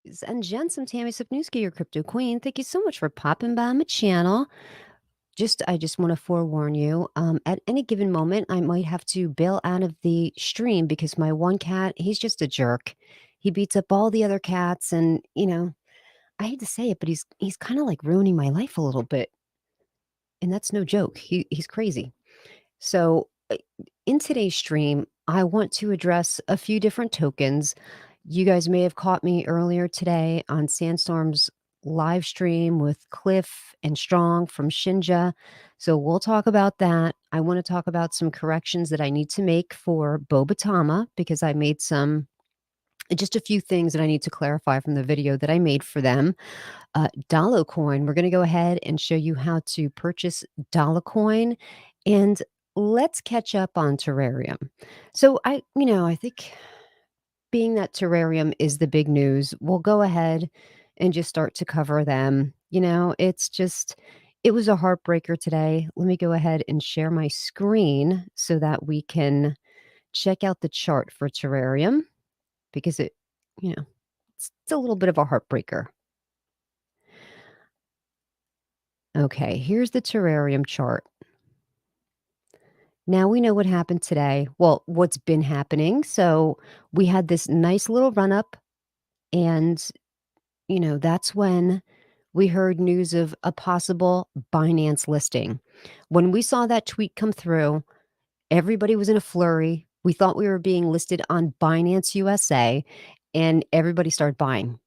Ladies and gents, I'm Tammy Sipnewski, your crypto queen. Thank you so much for popping by my channel. I just want to forewarn you, at any given moment, I might have to bail out of the stream because my one cat, he's just a jerk. He beats up all the other cats, and I hate to say it, but he's kind of like ruining my life a little bit, and that's no joke. He's crazy. So, in today's stream, I want to address a few different tokens. You guys may have caught me earlier today on Sandstorm's live stream with Cliff and Strong from Shinja. So we'll talk about that. I want to talk about some corrections that I need to make for Boba Tama because I made just a few things that I need to clarify from the video that I made for them. Dollo Coin, we're going to go ahead and show you how to purchase Dollar Coin, and let's catch up on Terrarium. So I think being that Terrarium is the big news, we'll go ahead and just start to cover them. It was a heartbreaker today. Let me go ahead and share my screen so that we can check out the chart for Terrarium because it's a little bit of a heartbreaker. Okay, here's the Terrarium chart. Now we know what happened today. Well, what's been happening. So we had this nice little run up, and that's when we heard news of a possible Binance listing. When we saw that tweet come through, everybody was in a flurry. We thought we were being listed on Binance USA, and everybody started buying.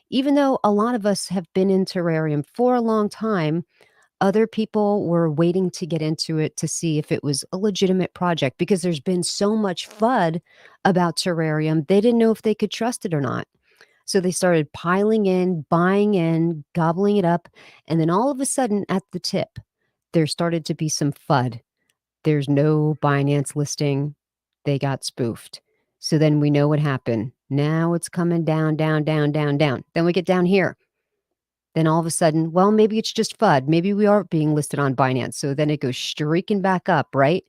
Even though a lot of us have been in Terrarium for a long time, other people were waiting to get into it to see if it was a legitimate project because there's been so much FUD about Terrarium. They didn't know if they could trust it or not. So they started piling in, buying in, gobbling it up. And then all of a sudden at the tip, there started to be some FUD. There's no Binance listing. They got spoofed. So then we know what happened. Now it's coming down, down, down, down, down. Then we get down here. Then all of a sudden, well, maybe it's just FUD. Maybe we are being listed on Binance. So then it goes streaking back up, right?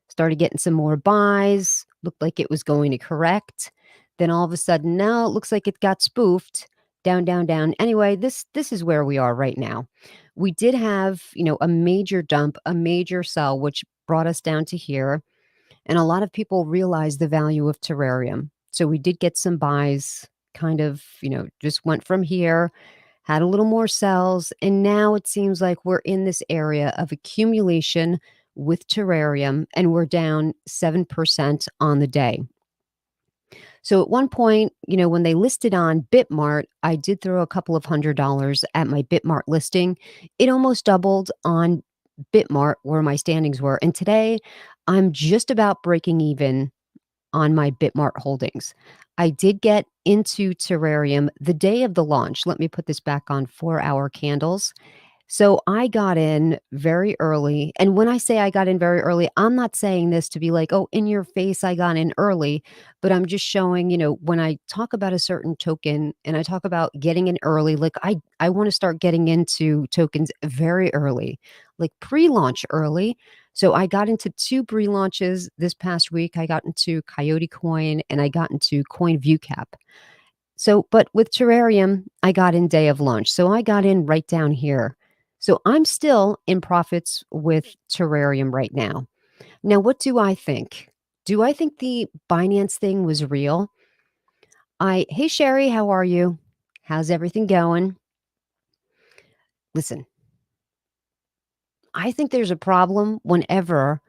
Started getting some more buys. Looked like it was going to correct. Then all of a sudden, now it looks like it got spoofed. Down, down, down. Anyway, this is where we are right now. We did have, a major dump, a major sell, which brought us down to here. And a lot of people realized the value of Terrarium. So we did get some buys, kind of, just went from here, had a little more sells, and now it seems like we're in this area of accumulation with Terrarium, and we're down 7% on the day. So at one point, when they listed on Bitmart, I did throw a couple of $100 at my Bitmart listing. It almost doubled on Bitmart where my standings were. And today I'm just about breaking even on my Bitmart holdings. I did get into Terrarium the day of the launch. Let me put this back on 4-hour candles. So I got in very early. And when I say I got in very early, I'm not saying this to be like, oh, in your face, I got in early. But I'm just showing, when I talk about a certain token and I talk about getting in early, like I want to start getting into tokens very early, like pre-launch early. So I got into 2 pre-launches this past week. I got into Coyote Coin and I got into Coin View Cap. So, but with Terrarium, I got in day of launch. So I got in right down here. So I'm still in profits with Terrarium right now. Now, what do I think? Do I think the Binance thing was real? Hey Sherry, how are you? How's everything going? Listen, I think there's a problem whenever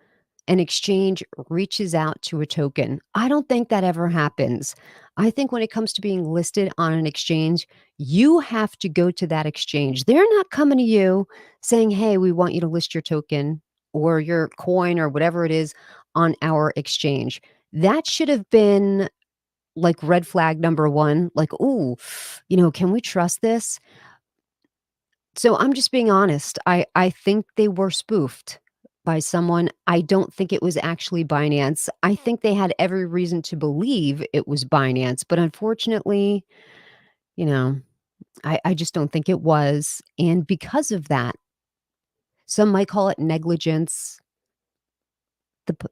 an exchange reaches out to a token. I don't think that ever happens. I think when it comes to being listed on an exchange, you have to go to that exchange. They're not coming to you saying, hey, we want you to list your token or your coin or whatever it is on our exchange. That should have been like red flag number one, like, ooh, can we trust this? So I'm just being honest. I think they were spoofed by someone. I don't think it was actually Binance. I think they had every reason to believe it was Binance, but unfortunately, you know, I just don't think it was. And because of that, some might call it negligence.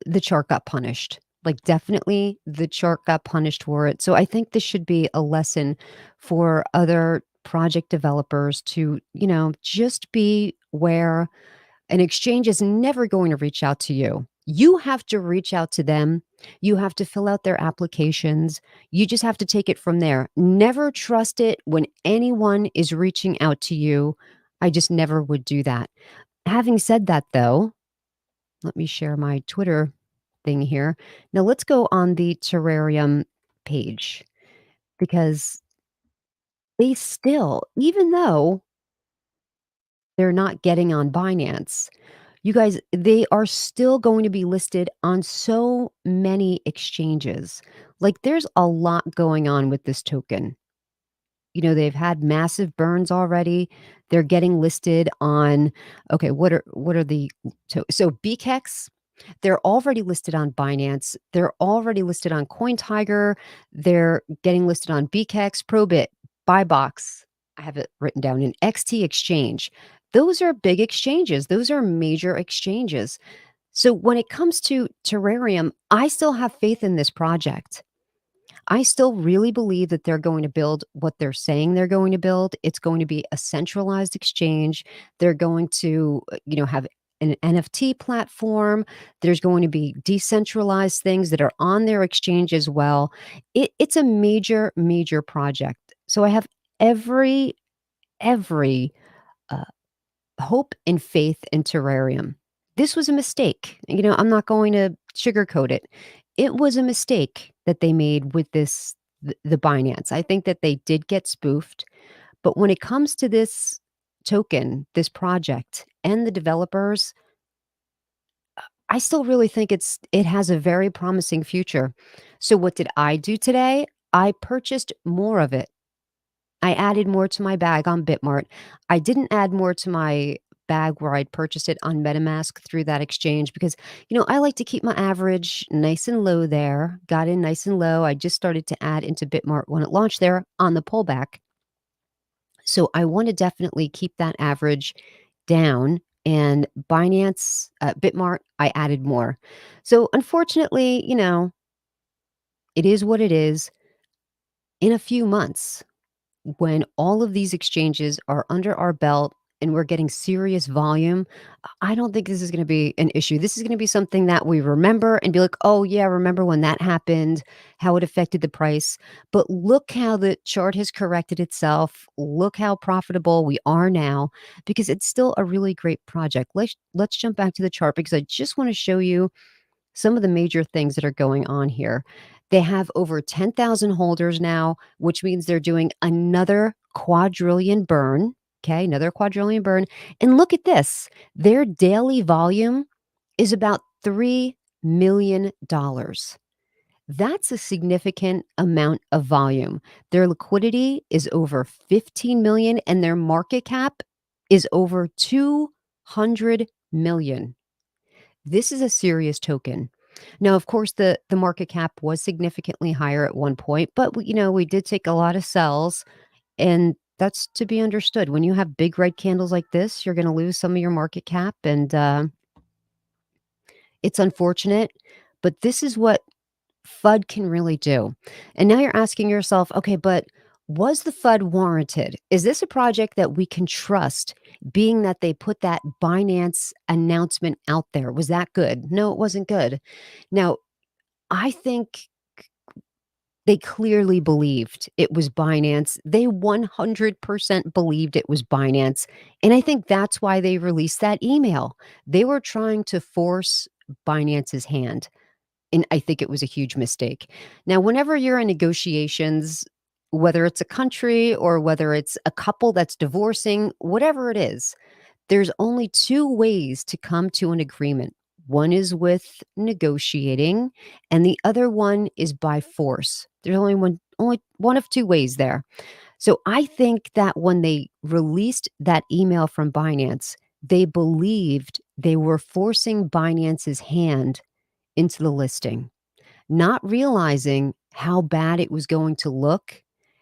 The chart got punished. Like, definitely the chart got punished for it. So I think this should be a lesson for other project developers to, just be where an exchange is never going to reach out to you. You have to reach out to them. You have to fill out their applications. You just have to take it from there. Never trust it when anyone is reaching out to you. I just never would do that. Having said that, though, let me share my Twitter thing here. Now let's go on the Terrarium page because they still, even though they're not getting on Binance, you guys, they are still going to be listed on so many exchanges. Like, there's a lot going on with this token. They've had massive burns already. They're getting listed on, okay, what are the so BKEX, they're already listed on Binance. They're already listed on CoinTiger. They're getting listed on BKEX, Probit, Buybox. I have it written down in XT Exchange. Those are big exchanges. Those are major exchanges. So when it comes to Terrarium, I still have faith in this project. I still really believe that they're going to build what they're saying they're going to build. It's going to be a centralized exchange. They're going to, have an NFT platform. There's going to be decentralized things that are on their exchange as well. It's a major, major project. So I have every uh, hope and faith in Terrarium. This was a mistake. I'm not going to sugarcoat it. It was a mistake that they made with the Binance. I think that they did get spoofed. But when it comes to this token, this project, and the developers, I still really think it has a very promising future. So what did I do today? I purchased more of it. I added more to my bag on Bitmart. I didn't add more to my bag where I'd purchased it on MetaMask through that exchange because, I like to keep my average nice and low there. Got in nice and low. I just started to add into Bitmart when it launched there on the pullback. So I want to definitely keep that average down. And Binance, Bitmart, I added more. So unfortunately, it is what it is. In a few months, when all of these exchanges are under our belt and we're getting serious volume, I don't think this is going to be an issue. This is going to be something that we remember and be like, oh, yeah, remember when that happened, how it affected the price. But look how the chart has corrected itself. Look how profitable we are now because it's still a really great project. Let's jump back to the chart because I just want to show you some of the major things that are going on here. They have over 10,000 holders now, which means they're doing another quadrillion burn. Okay, another quadrillion burn. And look at this, their daily volume is about $3 million. That's a significant amount of volume. Their liquidity is over 15 million and their market cap is over 200 million. This is a serious token. Now, of course, the market cap was significantly higher at one point, but we did take a lot of sells, and that's to be understood. When you have big red candles like this, you're going to lose some of your market cap, and it's unfortunate. But this is what FUD can really do. And now you're asking yourself, okay, but was the FUD warranted? Is this a project that we can trust, being that they put that Binance announcement out there? Was that good? No, it wasn't good. Now, I think they clearly believed it was Binance. They 100% believed it was Binance. And I think that's why they released that email. They were trying to force Binance's hand. And I think it was a huge mistake. Now, whenever you're in negotiations, whether it's a country or whether it's a couple that's divorcing, whatever it is, there's only two ways to come to an agreement. One is with negotiating, and the other one is by force. There's only one of two ways there. So I think that when they released that email from Binance, they believed they were forcing Binance's hand into the listing, not realizing how bad it was going to look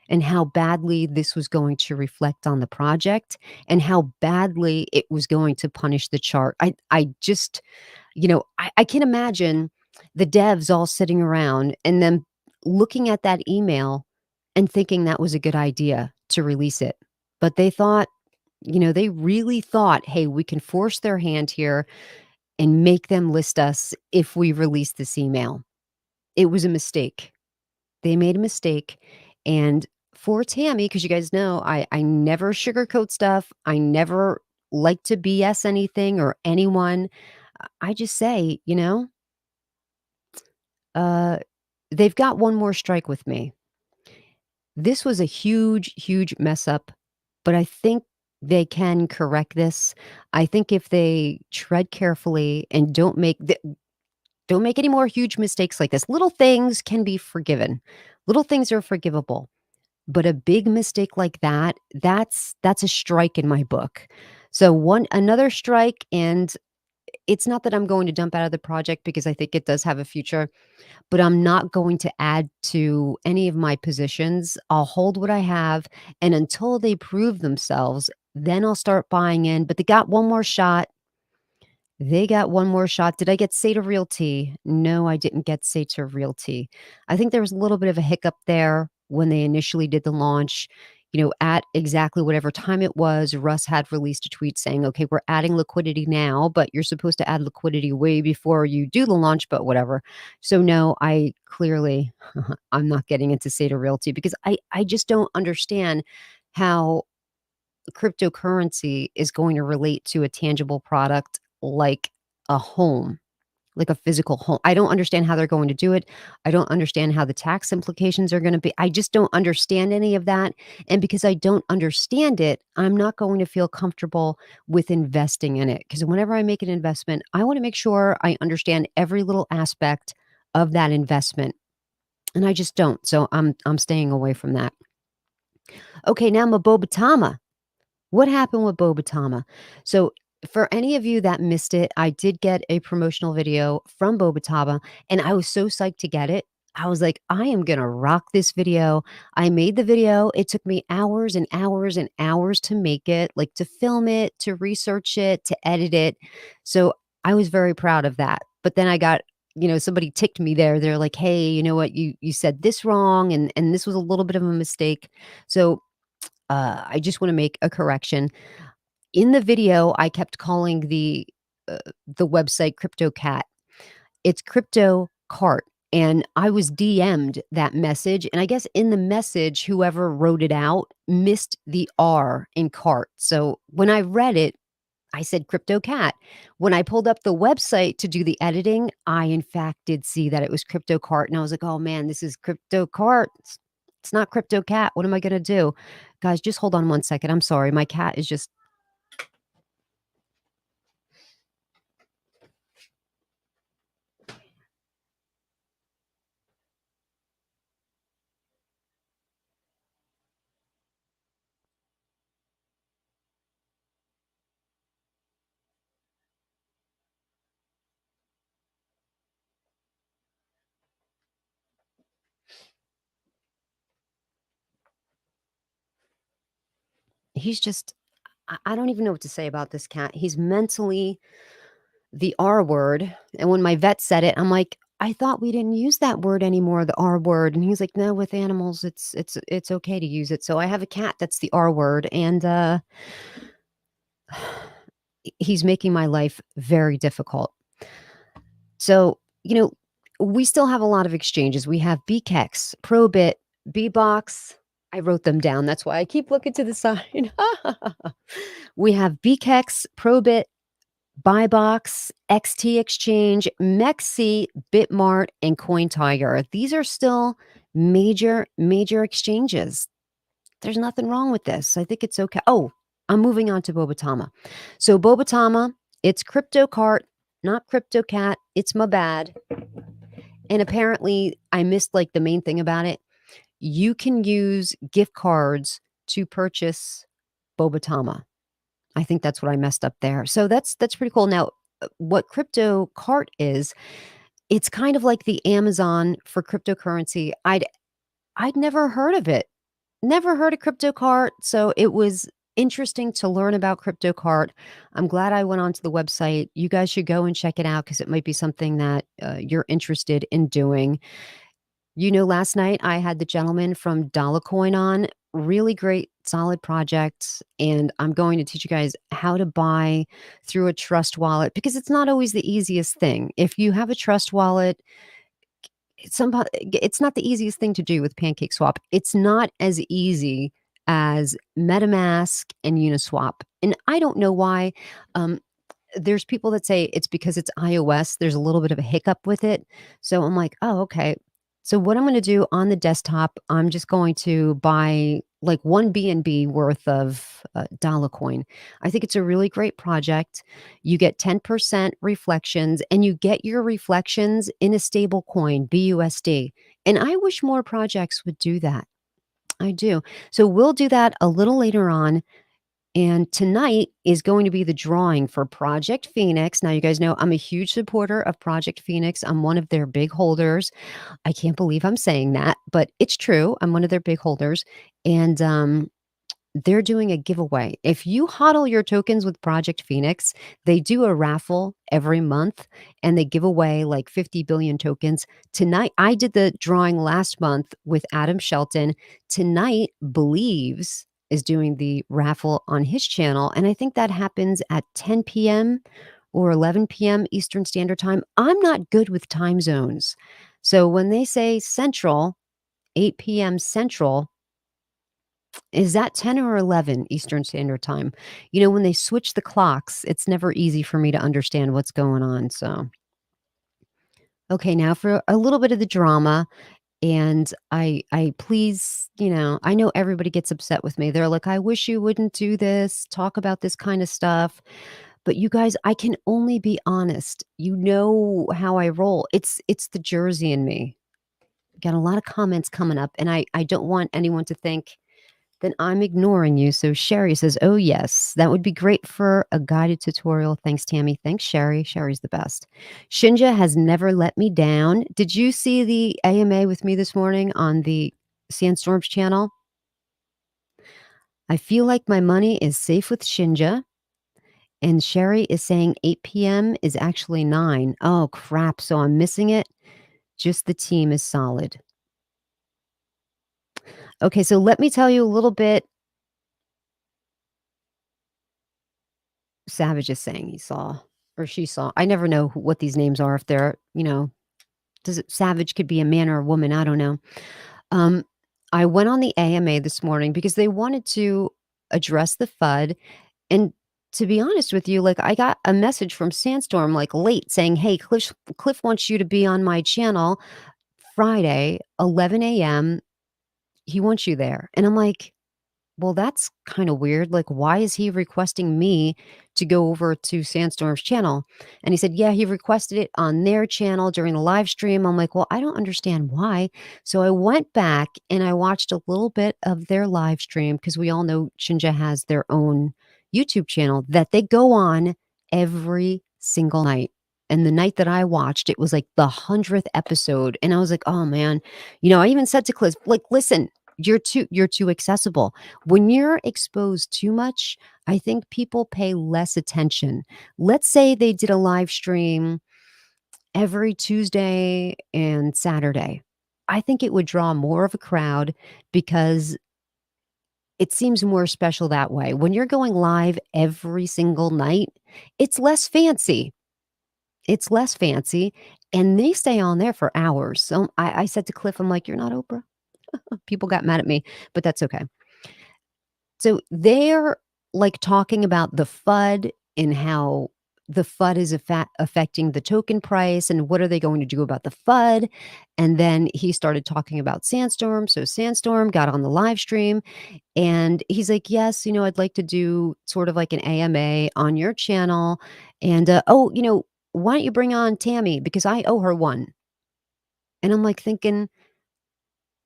and how badly this was going to reflect on the project and how badly it was going to punish the chart. I just, I can imagine the devs all sitting around and then looking at that email and thinking that was a good idea to release it. But they thought, they really thought, hey, we can force their hand here and make them list us if we release this email. It was a mistake. They made a mistake. And for Tammy, because you guys know I never sugarcoat stuff. I never like to BS anything or anyone. I just say, uh, they've got one more strike with me. This was a huge, huge mess up, but I think they can correct this. I think if they tread carefully and don't make any more huge mistakes like this. Little things can be forgiven. Little things are forgivable. But a big mistake like that, that's a strike in my book. So one another strike, and it's not that I'm going to dump out of the project because I think it does have a future, but I'm not going to add to any of my positions. I'll hold what I have, and until they prove themselves, then I'll start buying in. But they got one more shot. They got one more shot. Did I get Sata Realty? No, I didn't get Sata Realty. I think there was a little bit of a hiccup there when they initially did the launch. At exactly whatever time it was, Russ had released a tweet saying, okay, we're adding liquidity now, but you're supposed to add liquidity way before you do the launch, but whatever. So no, I clearly, I'm not getting into Sata Realty because I just don't understand how cryptocurrency is going to relate to a tangible product like a home, like a physical home. I don't understand how they're going to do it. I don't understand how the tax implications are going to be. I just don't understand any of that. And because I don't understand it, I'm not going to feel comfortable with investing in it. Because whenever I make an investment, I want to make sure I understand every little aspect of that investment. And I just don't. So I'm staying away from that. Okay, now Boba Tama. What happened with Boba Tama? So, for any of you that missed it, I did get a promotional video from Boba Tama, and I was so psyched to get it. I was like, I am going to rock this video. I made the video. It took me hours and hours and hours to make it, like to film it, to research it, to edit it. So, I was very proud of that. But then I got somebody ticked me there. They're like, "Hey, you know what? You said this wrong and this was a little bit of a mistake." So, I just want to make a correction. In the video, I kept calling the website CryptoCat. It's Crypto Cart. And I was DM'd that message. And I guess in the message, whoever wrote it out missed the R in cart. So when I read it, I said Crypto Cat. When I pulled up the website to do the editing, I in fact did see that it was Crypto Cart, and I was like, "Oh man, this is Crypto Cart. It's not Crypto Cat. What am I gonna do?" Guys, just hold on one second. I'm sorry. My cat is just he's just I don't even know what to say about this cat. He's mentally the R word. And when my vet said it, I'm like, I thought we didn't use that word anymore, the R word. And he's like, no, with animals, it's okay to use it. So I have a cat that's the R word, and he's making my life very difficult. So, we still have a lot of exchanges. We have BKEX, Probit, BBox. I wrote them down. That's why I keep looking to the side. We have BKEX, Probit, Buybox, XT Exchange, Mexi, Bitmart, and CoinTiger. These are still major, major exchanges. There's nothing wrong with this. I think it's okay. Oh, I'm moving on to Boba Tama. So Boba Tama, it's CryptoCart, not CryptoCat. It's my bad. And apparently I missed like the main thing about it. You can use gift cards to purchase Boba Tama. I think that's what I messed up there. So that's pretty cool. Now, what Crypto Cart is, it's kind of like the Amazon for cryptocurrency. I'd never heard of it. Never heard of Crypto Cart. So it was interesting to learn about CryptoCart. I'm glad I went onto the website. You guys should go and check it out because it might be something that you're interested in doing. Last night I had the gentleman from Dolla Coin on. Really great, solid project. And I'm going to teach you guys how to buy through a trust wallet because it's not always the easiest thing. If you have a trust wallet, it's not the easiest thing to do with PancakeSwap. It's not as easy as MetaMask and Uniswap. And I don't know why. Um, there's people that say it's because it's iOS. There's a little bit of a hiccup with it. So I'm like, oh, okay. So what I'm going to do on the desktop, I'm just going to buy like one BNB worth of Dollar Coin. I think it's a really great project. You get 10% reflections and you get your reflections in a stable coin, BUSD. And I wish more projects would do that. I do. So we'll do that a little later on. And tonight is going to be the drawing for Project Phoenix. Now, you guys know I'm a huge supporter of Project Phoenix. I'm one of their big holders. I can't believe I'm saying that, but it's true. I'm one of their big holders. And they're doing a giveaway. If you hodl your tokens with Project Phoenix, they do a raffle every month and they give away like 50 billion tokens. Tonight, I did the drawing last month with Adam Shelton. Tonight, Believes is doing the raffle on his channel. And I think that happens at 10 p.m. or 11 p.m. Eastern Standard Time. I'm not good with time zones. So when they say Central, 8 p.m. Central, is that 10 or 11 Eastern Standard Time? When they switch the clocks, it's never easy for me to understand what's going on. So, okay, now for a little bit of the drama. And I please, I know everybody gets upset with me. They're like, I wish you wouldn't do this, talk about this kind of stuff. But you guys, I can only be honest. You know how I roll. It's the Jersey in me. Got a lot of comments coming up, and I don't want anyone to think then I'm ignoring you. So Sherry says, oh, yes, that would be great for a guided tutorial. Thanks, Tammy. Thanks, Sherry. Sherry's the best. Shinja has never let me down. Did you see the AMA with me this morning on the Sandstorms channel? I feel like my money is safe with Shinja. And Sherry is saying 8 p.m. is actually 9. Oh, crap. So I'm missing it. Just the team is solid. Okay, so let me tell you a little bit. Savage is saying he saw or she saw. I never know what these names are. If they're, does it Savage could be a man or a woman? I don't know. Um, I went on the AMA this morning because they wanted to address the FUD. And to be honest with you, like I got a message from Sandstorm like late saying, hey, Cliff wants you to be on my channel Friday, 11 a.m. He wants you there. And I'm like, well, that's kind of weird. Like, why is he requesting me to go over to Sandstorm's channel? And he said, yeah, he requested it on their channel during the live stream. I'm like, well, I don't understand why. So I went back and I watched a little bit of their live stream because we all know Shinja has their own YouTube channel that they go on every single night. And the night that I watched, it was like the 100th episode. And I was like, oh man, I even said to Cliff, like, listen, you're too accessible. When you're exposed too much, I think people pay less attention. Let's say they did a live stream every Tuesday and Saturday. I think it would draw more of a crowd because it seems more special that way. When you're going live every single night, it's less fancy. It's less fancy. And they stay on there for hours. So I said to Cliff, I'm like, you're not Oprah. People got mad at me, but that's okay. So they're like talking about the FUD and how the FUD is affecting the token price and what are they going to do about the FUD. And then he started talking about Sandstorm. So Sandstorm got on the live stream and he's like, yes, I'd like to do sort of like an AMA on your channel. And, why don't you bring on Tammy? Because I owe her one. And I'm like thinking,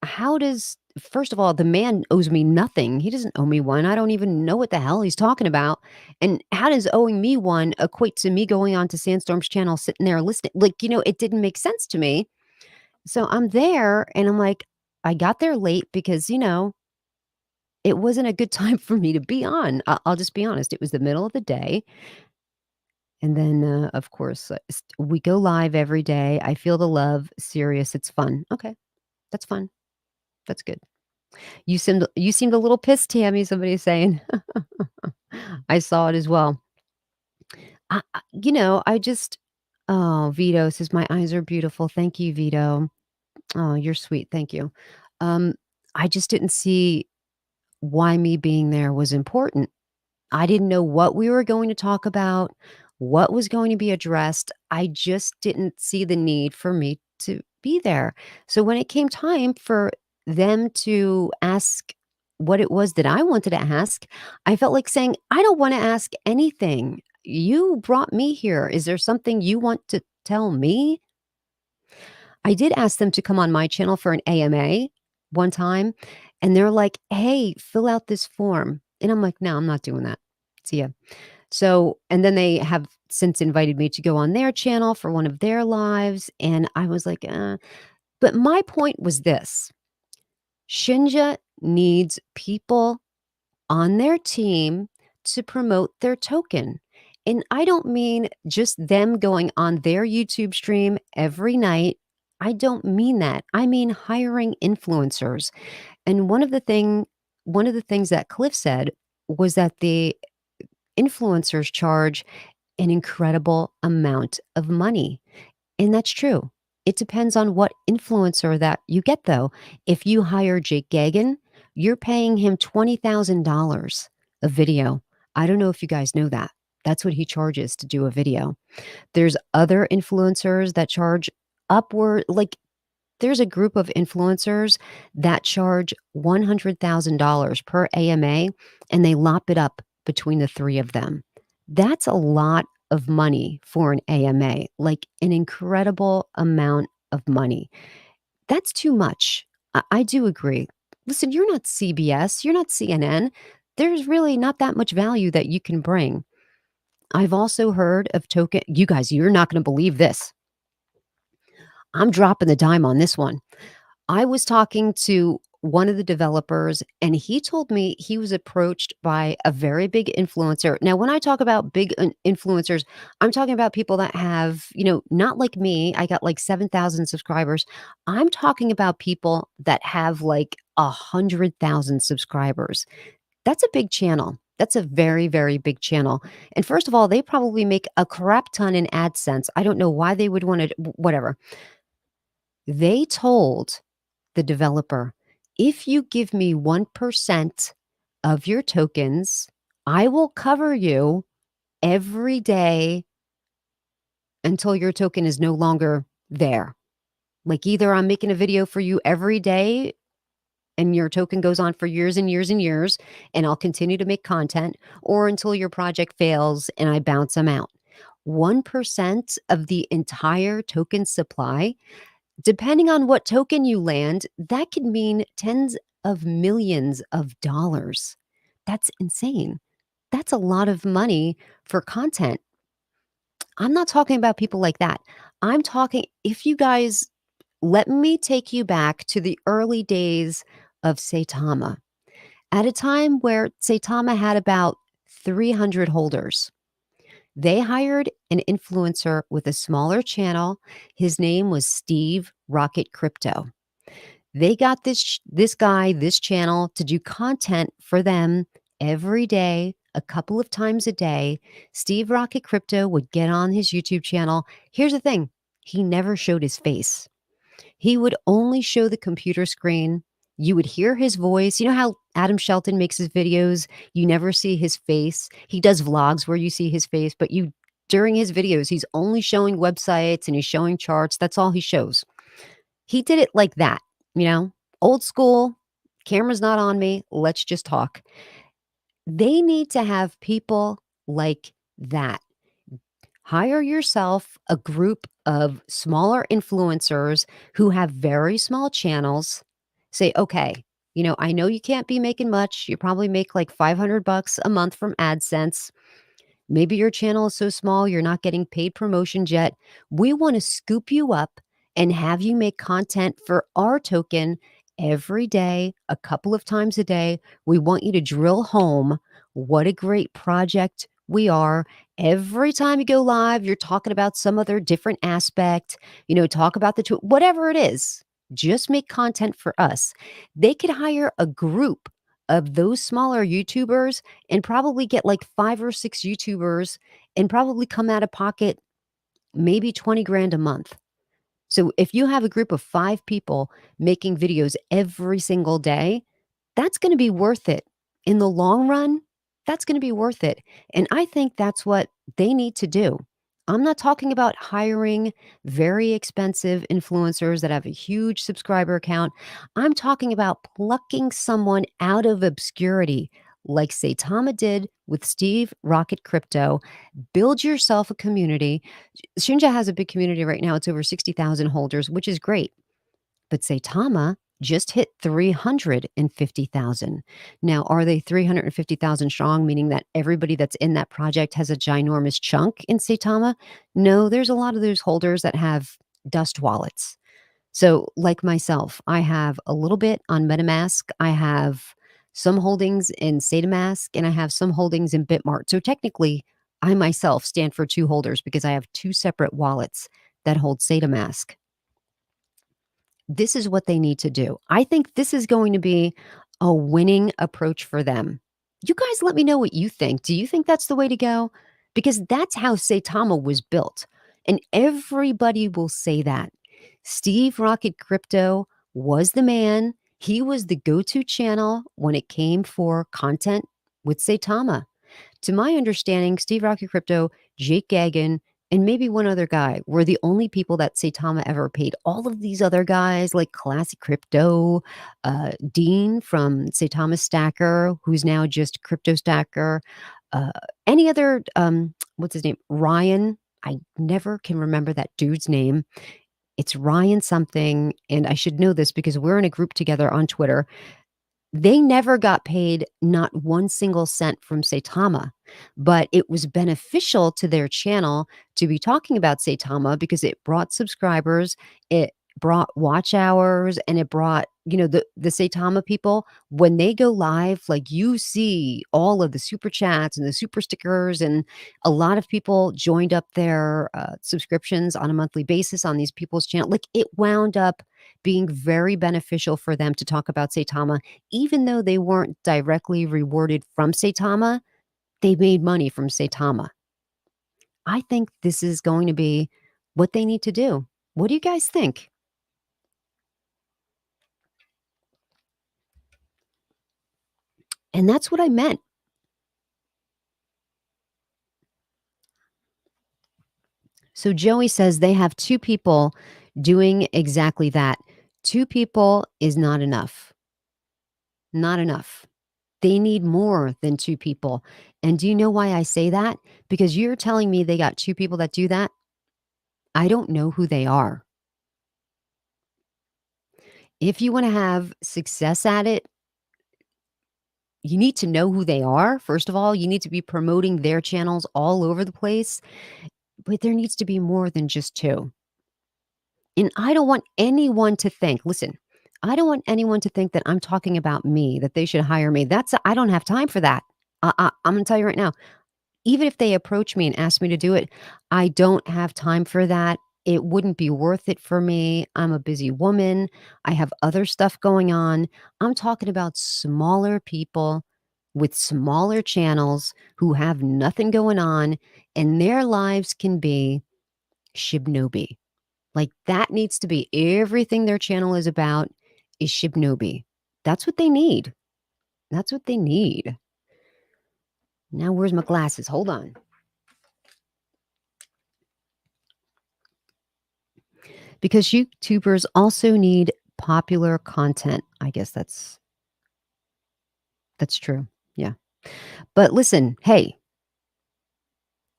how does first of all, the man owes me nothing. He doesn't owe me one. I don't even know what the hell he's talking about. And how does owing me one equate to me going on to Sandstorm's channel, sitting there listening? Like, it didn't make sense to me. So I'm there and I'm like, I got there late because, it wasn't a good time for me to be on. I'll just be honest. It was the middle of the day, and then, of course, we go live every day. I feel the love. Serious. It's fun. Okay, that's fun. That's good. You seemed a little pissed, Tammy. Somebody's saying. I saw it as well. I just. Oh, Vito says my eyes are beautiful. Thank you, Vito. Oh, you're sweet. Thank you. Um, I just didn't see why me being there was important. I didn't know what we were going to talk about, what was going to be addressed. I just didn't see the need for me to be there. So when it came time for them to ask what it was that I wanted to ask, I felt like saying, I don't want to ask anything. You brought me here. Is there something you want to tell me? I did ask them to come on my channel for an AMA one time, and they're like, "Hey, fill out this form." And I'm like, "No, I'm not doing that. See ya." So, and then they have since invited me to go on their channel for one of their lives, and I was like, But my point was this: Shinja needs people on their team to promote their token. And I don't mean just them going on their YouTube stream every night. I don't mean that. I mean hiring influencers. And one of the things that Cliff said was that the influencers charge an incredible amount of money. And that's true. It depends on what influencer that you get, though. If you hire Jake Gagan, you're paying him $20,000 a video. I don't know if you guys know that. That's what he charges to do a video. There's other influencers that charge upward, like there's a group of influencers that charge $100,000 per AMA and they lop it up between the three of them. That's a lot of money for an AMA, like an incredible amount of money. That's too much. I do agree. Listen, you're not CBS, you're not CNN. There's really not that much value that you can bring. I've also heard of token, you guys, you're not going to believe this. I'm dropping the dime on this one. I was talking to one of the developers, and he told me he was approached by a very big influencer. Now, when I talk about big influencers, I'm talking about people that have, not like me. I got like 7,000 subscribers. I'm talking about people that have like 100,000 subscribers. That's a big channel. That's a very, very big channel. And first of all, they probably make a crap ton in AdSense. I don't know why they would want to, whatever. They told the developer, if you give me 1% of your tokens, I will cover you every day until your token is no longer there. Like either I'm making a video for you every day and your token goes on for years and years and years, and I'll continue to make content, or until your project fails and I bounce them out. 1% of the entire token supply. Depending on what token you land, that could mean tens of millions of dollars. That's insane. That's a lot of money for content. I'm not talking about people like that. I'm talking, if you guys let me take you back to the early days of Saitama, at a time where Saitama had about 300 holders. They hired an influencer with a smaller channel. His name was Steve Rocket Crypto. They got this guy, this channel to do content for them every day, a couple of times a day. Steve Rocket Crypto would get on his YouTube channel. Here's the thing, he never showed his face. He would only show the computer screen. You would hear his voice. You know how Adam Shelton makes his videos? You never see his face. He does vlogs where you see his face, but during his videos, he's only showing websites and he's showing charts. That's all he shows. He did it like that, old school, camera's not on me. Let's just talk. They need to have people like that. Hire yourself a group of smaller influencers who have very small channels. Say, okay, I know you can't be making much. You probably make like $500 a month from AdSense. Maybe your channel is so small, you're not getting paid promotions yet. We want to scoop you up and have you make content for our token every day, a couple of times a day. We want you to drill home what a great project we are. Every time you go live, you're talking about some other different aspect, talk about the tool, whatever it is. Just make content for us. They could hire a group of those smaller YouTubers and probably get like 5 or 6 YouTubers and probably come out of pocket maybe 20 grand a month. So if you have a group of 5 people making videos every single day, that's gonna be worth it. In the long run, that's gonna be worth it, and I think that's what they need to do. I'm not talking about hiring very expensive influencers that have a huge subscriber count. I'm talking about plucking someone out of obscurity like Saitama did with Steve Rocket Crypto. Build yourself a community. Shinja has a big community right now. It's over 60,000 holders, which is great. But Saitama just hit 350,000. Now, are they 350,000 strong, meaning that everybody that's in that project has a ginormous chunk in Saitama? No, there's a lot of those holders that have dust wallets. So, like myself, I have a little bit on MetaMask. I have some holdings in SataMask, and I have some holdings in Bitmart. So, technically, I myself stand for 2 holders because I have 2 separate wallets that hold SataMask. This is what they need to do. I think this is going to be a winning approach for them. You guys let me know what you think. Do you think that's the way to go? Because that's how Saitama was built. And everybody will say that. Steve Rocket Crypto was the man. He was the go-to channel when it came for content with Saitama. To my understanding, Steve Rocket Crypto, Jake Gagan, and maybe one other guy were the only people that Saitama ever paid. All of these other guys, like Classic Crypto, Dean from Saitama Stacker, who's now just Crypto Stacker, uh, any other, what's his name? Ryan. I never can remember that dude's name. It's Ryan something, and I should know this because we're in a group together on Twitter. They never got paid not one single cent from Saitama, but it was beneficial to their channel to be talking about Saitama because it brought subscribers, it brought watch hours, and it brought, the Saitama people, when they go live, like you see all of the super chats and the super stickers, and a lot of people joined up their subscriptions on a monthly basis on these people's channel. Like it wound up being very beneficial for them to talk about Saitama even though they weren't directly rewarded from Saitama, they made money from Saitama. I think this is going to be what they need to do. What do you guys think? And that's what I meant. So Joey says they have 2 people doing exactly that. 2 people is not enough. Not enough. They need more than 2 people. And do you know why I say that? Because you're telling me they got 2 people that do that. I don't know who they are. If you want to have success at it, you need to know who they are. First of all, you need to be promoting their channels all over the place, but there needs to be more than just 2. And I don't want anyone to think, listen, I don't want anyone to think that I'm talking about me, that they should hire me. I don't have time for that. I'm going to tell you right now, even if they approach me and ask me to do it, I don't have time for that. It wouldn't be worth it for me. I'm a busy woman. I have other stuff going on. I'm talking about smaller people with smaller channels who have nothing going on, and their lives can be Shibnobi. Like that needs to be everything their channel is about is Shibnobi. That's what they need. That's what they need. Now, where's my glasses? Hold on. Because YouTubers also need popular content. I guess that's true. Yeah. But listen, hey,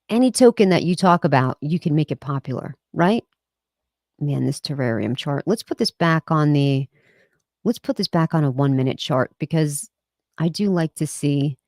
any token that you talk about, you can make it popular, right? Man, this terrarium chart. Let's put this back on a 1-minute chart because I do like to see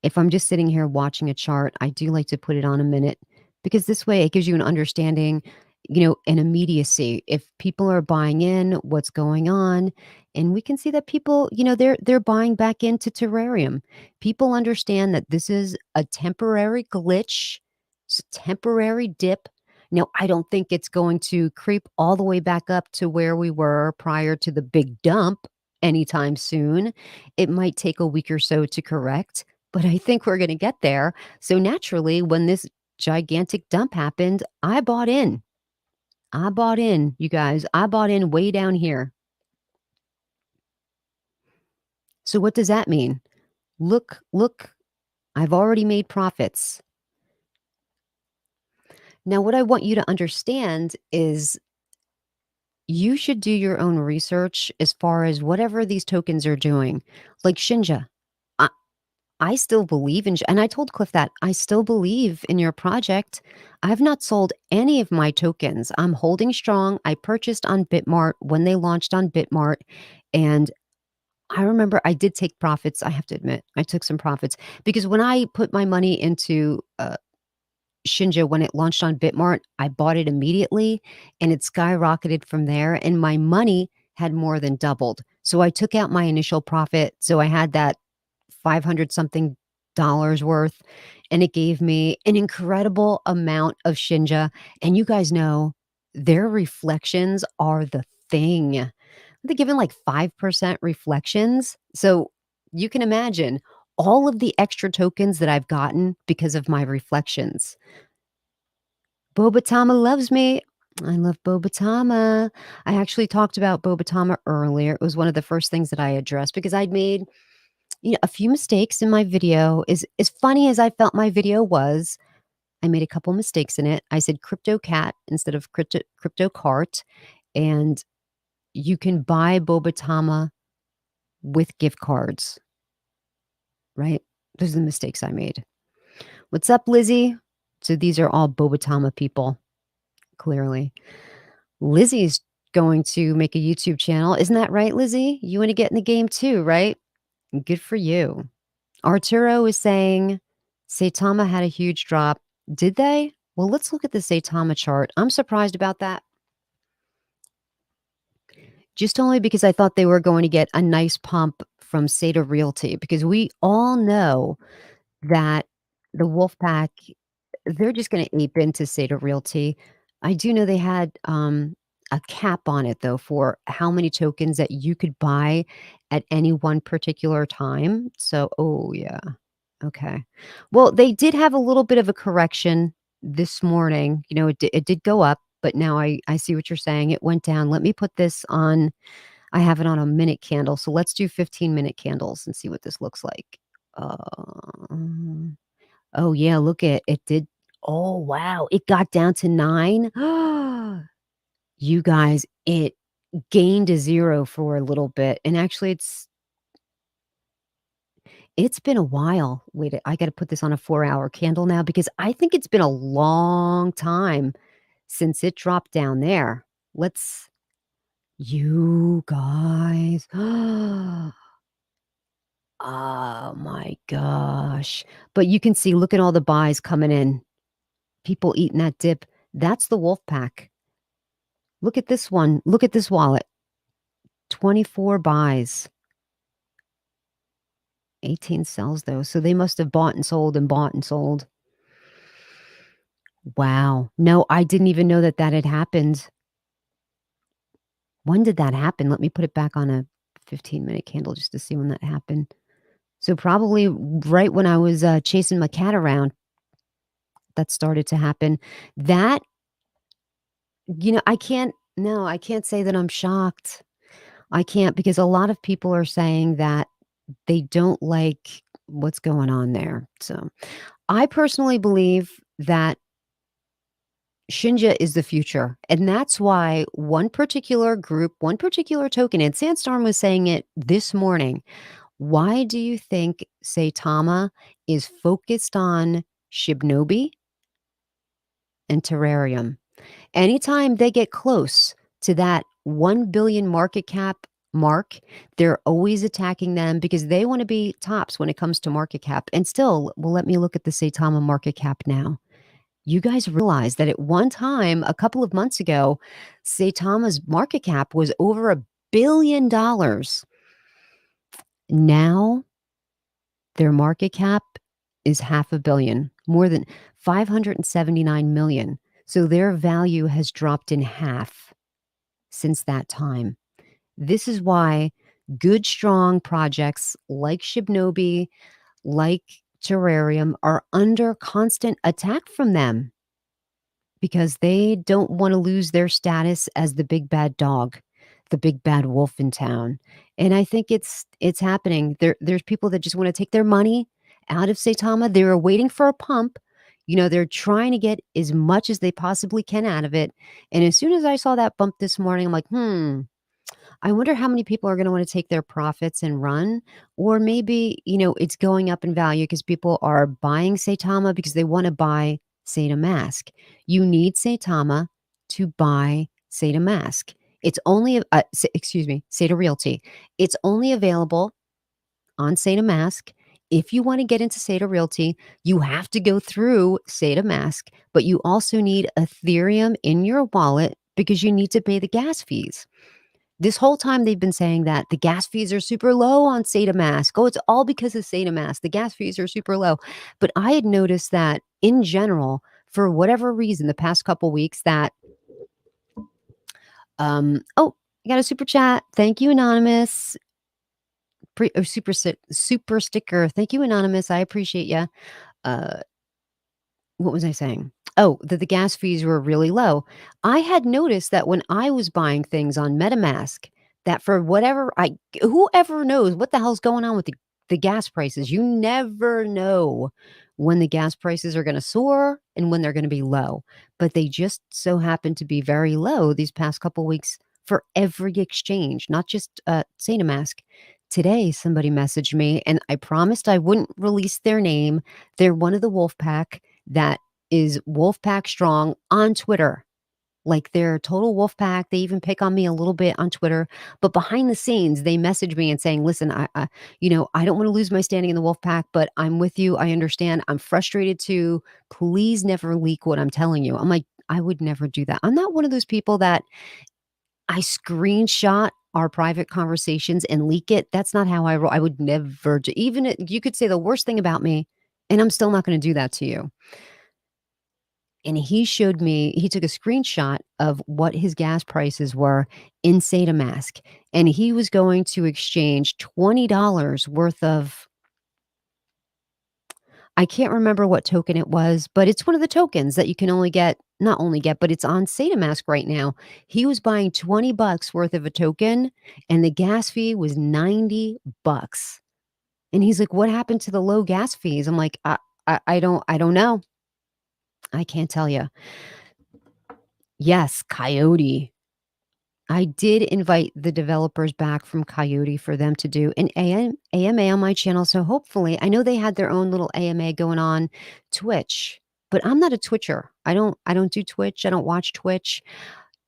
if I'm just sitting here watching a chart, I do like to put it on a minute because this way it gives you an understanding. an immediacy. If people are buying in, what's going on? And we can see that people, they're buying back into Terrarium. People understand that this is a temporary glitch, it's a temporary dip. Now, I don't think it's going to creep all the way back up to where we were prior to the big dump anytime soon. It might take a week or so to correct, but I think we're going to get there. So naturally, when this gigantic dump happened, I bought in. I bought in, you guys. I bought in way down here. So what does that mean? Look, I've already made profits. Now, what I want you to understand is you should do your own research as far as whatever these tokens are doing. Like Shinja, I, I still believe in, and I told Cliff that I still believe in your project. I've not sold any of my tokens. I'm holding strong. I purchased on Bitmart when they launched on Bitmart, and I remember I did take profits. I have to admit, I took some profits because when I put my money into Shinja when it launched on Bitmart, I bought it immediately and it skyrocketed from there. And my money had more than doubled. So I took out my initial profit. So I had that 500 something dollars worth, and it gave me an incredible amount of Shinja. And you guys know their reflections are the thing. They're given like 5% reflections. So you can imagine all of the extra tokens that I've gotten because of my reflections. Boba Tama loves me. I love Boba Tama. I actually talked about Boba Tama earlier. It was one of the first things that I addressed because I'd made a few mistakes in my video. As funny as I felt my video was, I made a couple mistakes in it. I said crypto cat instead of crypto cart, and you can buy Boba Tama with gift cards, right? Those are the mistakes I made. What's up, Lizzie? So these are all Boba Tama people, clearly. Lizzie's going to make a YouTube channel. Isn't that right, Lizzie? You want to get in the game too, right? Good for you. Arturo is saying Saitama had a huge drop. Did they? Well, let's look at the Saitama chart. I'm surprised about that. Just only because I thought they were going to get a nice pump from Sata Realty, because we all know that the Wolfpack, they're just going to ape into Sata Realty. I do know they had a cap on it, though, for how many tokens that you could buy at any one particular time. So, oh, yeah. Okay. Well, they did have a little bit of a correction this morning. It did go up, but now I see what you're saying. It went down. Let me put this on. I have it on a minute candle. So let's do 15-minute candles and see what this looks like. Oh, yeah. Look at it. Did. Oh, wow. It got down to 9. You guys, it gained a 0 for a little bit. And actually, it's been a while. Wait, I gotta put this on a 4-hour candle now because I think it's been a long time since it dropped down there. Let's you guys. Oh my gosh. But you can see, look at all the buys coming in. People eating that dip. That's the wolf pack. Look at this one. Look at this wallet. 24 buys. 18 sells though. So they must have bought and sold and bought and sold. Wow. No, I didn't even know that that had happened. When did that happen? Let me put it back on a 15-minute candle just to see when that happened. So probably right when I was chasing my cat around, that started to happen. That, I can't say that I'm shocked. I can't, because a lot of people are saying that they don't like what's going on there. So I personally believe that Shinja is the future. And that's why one particular group, one particular token, and Sandstorm was saying it this morning. Why do you think Saitama is focused on Shibnobi and Terrarium? Anytime they get close to that 1 billion market cap mark, they're always attacking them because they want to be tops when it comes to market cap. And still, well, let me look at the Saitama market cap now. You guys realize that at one time, a couple of months ago, Saitama's market cap was over $1 billion. Now their market cap is half a billion, more than 579 million. So their value has dropped in half since that time. This is why good, strong projects like Shibnobi, like Terrarium are under constant attack from them because they don't want to lose their status as the big bad dog, the big bad wolf in town. And I think it's happening. There's people that just want to take their money out of Saitama. They're waiting for a pump. You know, they're trying to get as much as they possibly can out of it. And as soon as I saw that bump this morning, I'm like, I wonder how many people are going to want to take their profits and run. Or maybe, it's going up in value because people are buying Saitama because they want to buy Sata Mask. You need Saitama to buy Sata Mask. It's only, excuse me, Sata Realty. It's only available on Sata Mask. If you want to get into Sata Realty, you have to go through Sata Mask, but you also need Ethereum in your wallet because you need to pay the gas fees. This whole time they've been saying that the gas fees are super low on Sata Mask. Oh, it's all because of Sata Mask. The gas fees are super low. But I had noticed that in general, for whatever reason, the past couple weeks that oh, I got a super chat. Thank you, Anonymous. Super sticker. Thank you, Anonymous. I appreciate you. Uh what was I saying? Oh, that the gas fees were really low. I had noticed that when I was buying things on MetaMask, that for whatever whoever knows what the hell's going on with the gas prices. You never know when the gas prices are going to soar and when they're going to be low. But they just so happen to be very low these past couple weeks for every exchange, not just Saitamask. Today, somebody messaged me and I promised I wouldn't release their name. They're one of the wolf pack that is Wolfpack Strong on Twitter. Like they're total Wolfpack. They even pick on me a little bit on Twitter, but behind the scenes, they message me and saying, "Listen, I don't want to lose my standing in the Wolfpack, but I'm with you. I understand. I'm frustrated too. Please never leak what I'm telling you." I'm like, I would never do that. I'm not one of those people that I screenshot our private conversations and leak it. That's not how I roll. I would never do. You could say the worst thing about me, and I'm still not going to do that to you. And he showed me, he took a screenshot of what his gas prices were in Saitamask, and he was going to exchange $20 worth of, I can't remember what token it was, but it's one of the tokens that you can only get, not only get, but it's on Saitamask right now. He was buying $20 worth of a token, and the gas fee was $90. And he's like, "What happened to the low gas fees?" I'm like, I don't know. I can't tell you. Yes, Coyote. I did invite the developers back from Coyote for them to do an AMA on my channel. So hopefully, I know they had their own little AMA going on Twitch, but I'm not a Twitcher. I don't do Twitch. I don't watch Twitch.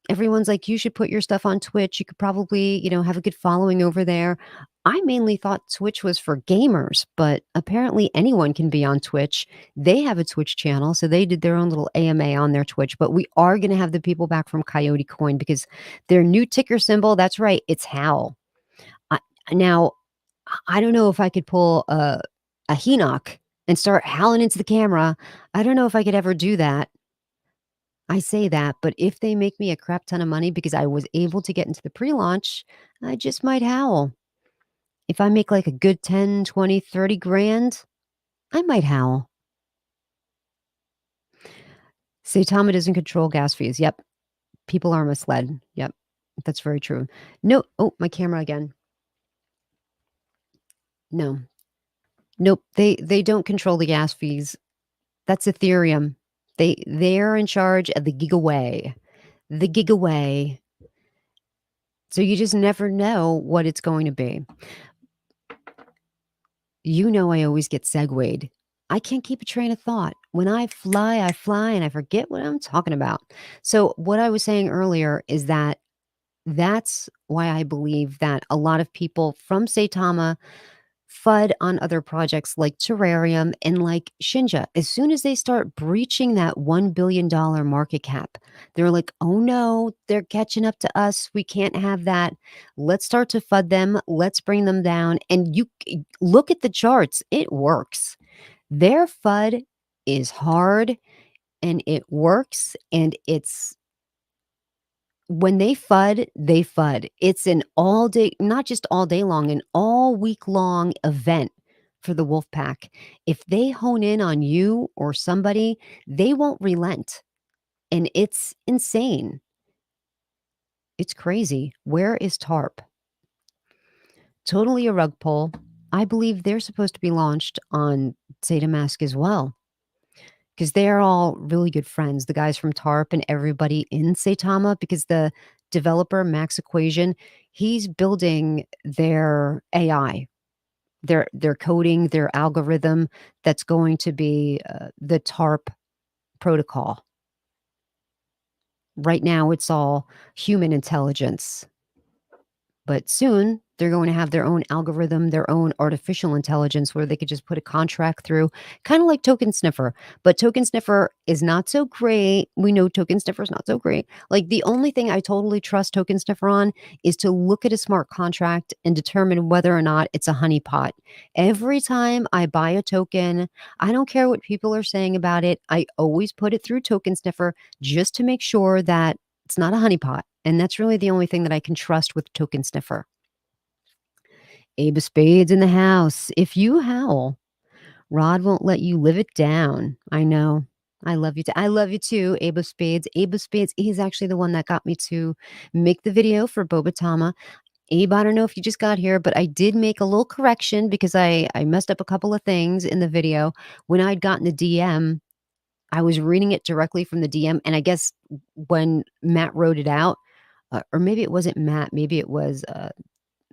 Everyone's like, you should put your stuff on Twitch. You could probably, have a good following over there. I mainly thought Twitch was for gamers, but apparently anyone can be on Twitch. They have a Twitch channel, so they did their own little AMA on their Twitch. But we are going to have the people back from Coyote Coin because their new ticker symbol, that's right, it's Howl. I, now, I don't know if I could pull a Henoch and start howling into the camera. I don't know if I could ever do that. I say that, but if they make me a crap ton of money because I was able to get into the pre-launch, I just might howl. If I make like a good 10, 20, 30 grand, I might howl. Saitama doesn't control gas fees. Yep. People are misled. Yep. That's very true. No. Oh, my camera again. No. Nope. They don't control the gas fees. That's Ethereum. They're in charge of the gigaway. The gigaway. So you just never know what it's going to be. I always get segued. I can't keep a train of thought. When I fly and I forget what I'm talking about. So what I was saying earlier is that's why I believe that a lot of people from Saitama FUD on other projects like Terrarium and like Shinja. As soon as they start breaching that $1 billion market cap, they're like, oh no, they're catching up to us. We can't have that. Let's start to FUD them. Let's bring them down. And look at the charts, it works. Their FUD is hard and it works, and it's when they FUD. It's an all day, not just all day long, an all week long event for the wolf pack. If they hone in on you or somebody, they won't relent. And it's insane. It's crazy. Where is TARP? Totally a rug pull. I believe they're supposed to be launched on Saitama as well, because they're all really good friends, the guys from TARP and everybody in Saitama, because the developer, Max Equation, he's building their AI, their coding, their algorithm that's going to be the TARP protocol. Right now, it's all human intelligence. But soon, they're going to have their own algorithm, their own artificial intelligence where they could just put a contract through, kind of like Token Sniffer. But Token Sniffer is not so great. We know Token Sniffer is not so great. Like, the only thing I totally trust Token Sniffer on is to look at a smart contract and determine whether or not it's a honeypot. Every time I buy a token, I don't care what people are saying about it. I always put it through Token Sniffer just to make sure that it's not a honeypot. And that's really the only thing that I can trust with Token Sniffer. Abe of Spades in the house. If you howl, Rod won't let you live it down. I know. I love you. I love you too, Abe of Spades. Abe of Spades, he's actually the one that got me to make the video for Boba Tama. Abe, I don't know if you just got here, but I did make a little correction because I messed up a couple of things in the video. When I'd gotten the DM, I was reading it directly from the DM, and I guess when Matt wrote it out, or maybe it wasn't Matt, maybe it was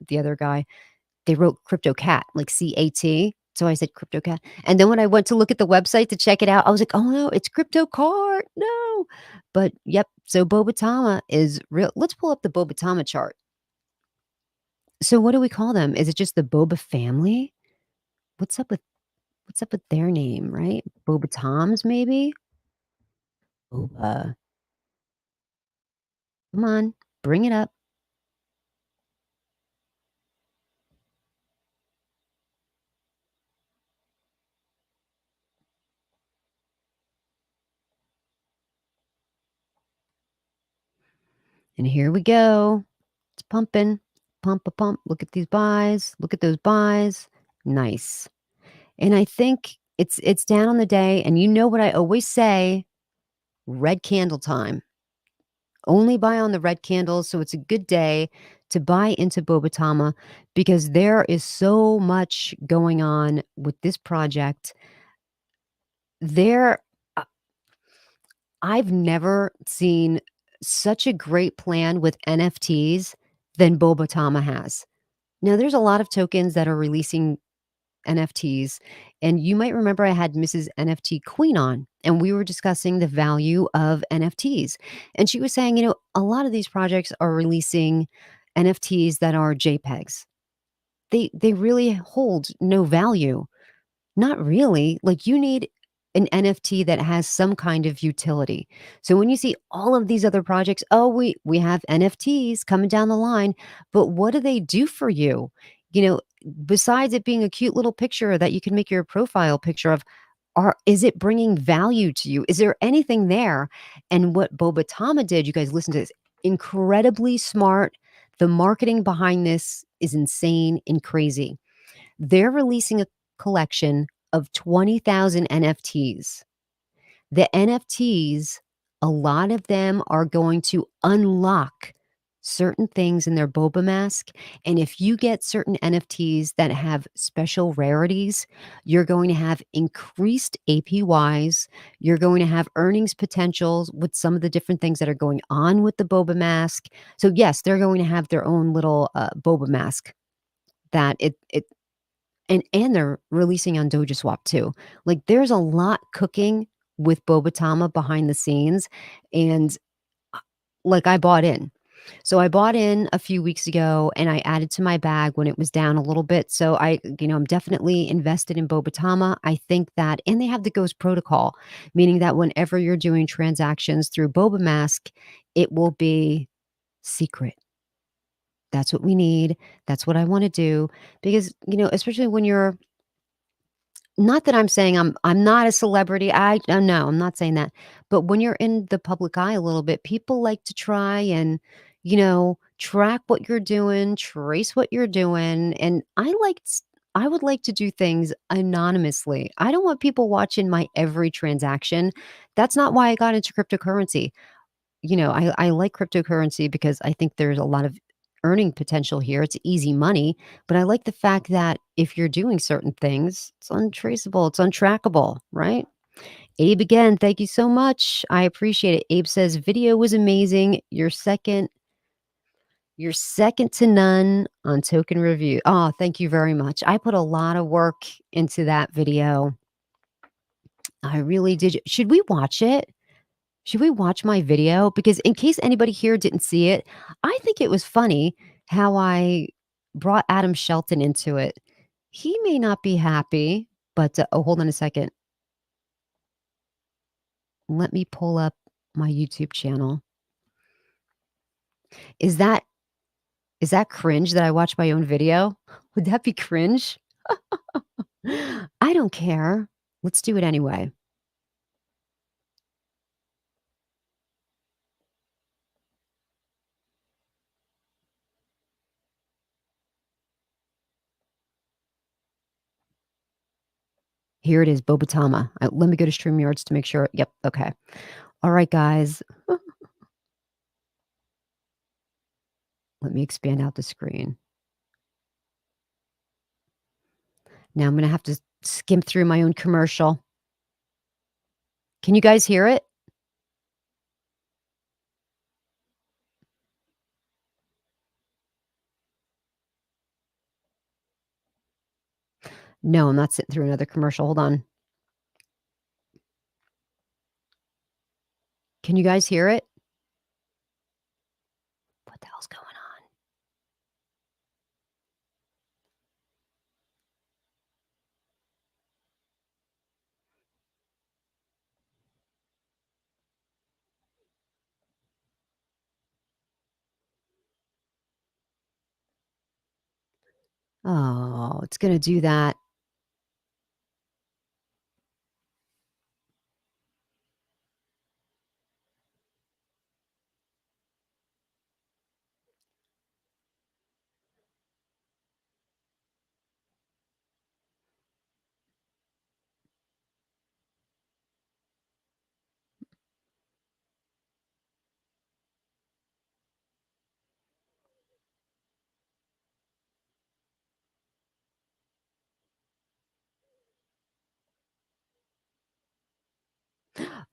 the other guy. They wrote Crypto Cat, like CAT. So I said Crypto Cat. And then when I went to look at the website to check it out, I was like, oh no, it's Crypto Cart. No. But yep. So Boba Tama is real. Let's pull up the Boba Tama chart. So what do we call them? Is it just the Boba family? What's up with their name, right? Boba Toms, maybe? Boba. Come on, bring it up. And here we go. It's pumping. Pump a pump. Look at these buys. Look at those buys. Nice. And I think it's down on the day, and you know what I always say, red candle time. Only buy on the red candles, so it's a good day to buy into Boba Tama because there is so much going on with this project. There I've never seen such a great plan with NFTs than Boba Tama has. Now, there's a lot of tokens that are releasing NFTs, and you might remember I had Mrs. NFT Queen on, and we were discussing the value of NFTs. And she was saying, a lot of these projects are releasing NFTs that are JPEGs. They really hold no value. Not really. Like, you need an NFT that has some kind of utility. So when you see all of these other projects, oh, we have NFTs coming down the line, but what do they do for you? Besides it being a cute little picture that you can make your profile picture of, is it bringing value to you? Is there anything there? And what Boba Tama did, you guys listen to this, incredibly smart. The marketing behind this is insane and crazy. They're releasing a collection of 20,000 NFTs. The NFTs, a lot of them are going to unlock certain things in their boba mask. And if you get certain NFTs that have special rarities, you're going to have increased APYs. You're going to have earnings potentials with some of the different things that are going on with the boba mask. So yes, they're going to have their own little boba mask that and they're releasing on Doja Swap too. Like, there's a lot cooking with Boba Tama behind the scenes, and like, I bought in. So I bought in a few weeks ago and I added to my bag when it was down a little bit. So I'm definitely invested in Boba Tama. I think that, and they have the Ghost protocol, meaning that whenever you're doing transactions through Boba Mask, it will be secret. That's what we need. That's what I want to do because, especially when you're not that I'm saying I'm not a celebrity. No, I'm not saying that. But when you're in the public eye a little bit, people like to try and, track what you're doing, trace what you're doing, and I would like to do things anonymously. I don't want people watching my every transaction. That's not why I got into cryptocurrency. I like cryptocurrency because I think there's a lot of earning potential here. It's easy money, but I like the fact that if you're doing certain things, it's untraceable, it's untrackable, right? Abe, again, thank you so much. I appreciate it. Abe says video was amazing. You're second to none on token review. Oh, thank you very much. I put a lot of work into that video. I really did. Should we watch it? Should we watch my video? Because in case anybody here didn't see it, I think it was funny how I brought Adam Shelton into it. He may not be happy, but oh, hold on a second. Let me pull up my YouTube channel. Is that is that cringe that I watch my own video? Would that be cringe? I don't care. Let's do it anyway. Here it is, Boba Tama. Let me go to StreamYards to make sure. Yep. Okay. All right, guys. Let me expand out the screen. Now I'm gonna have to skim through my own commercial. Can you guys hear it? No, I'm not sitting through another commercial. Hold on. Can you guys hear it? What the hell's going on? Oh, it's gonna do that.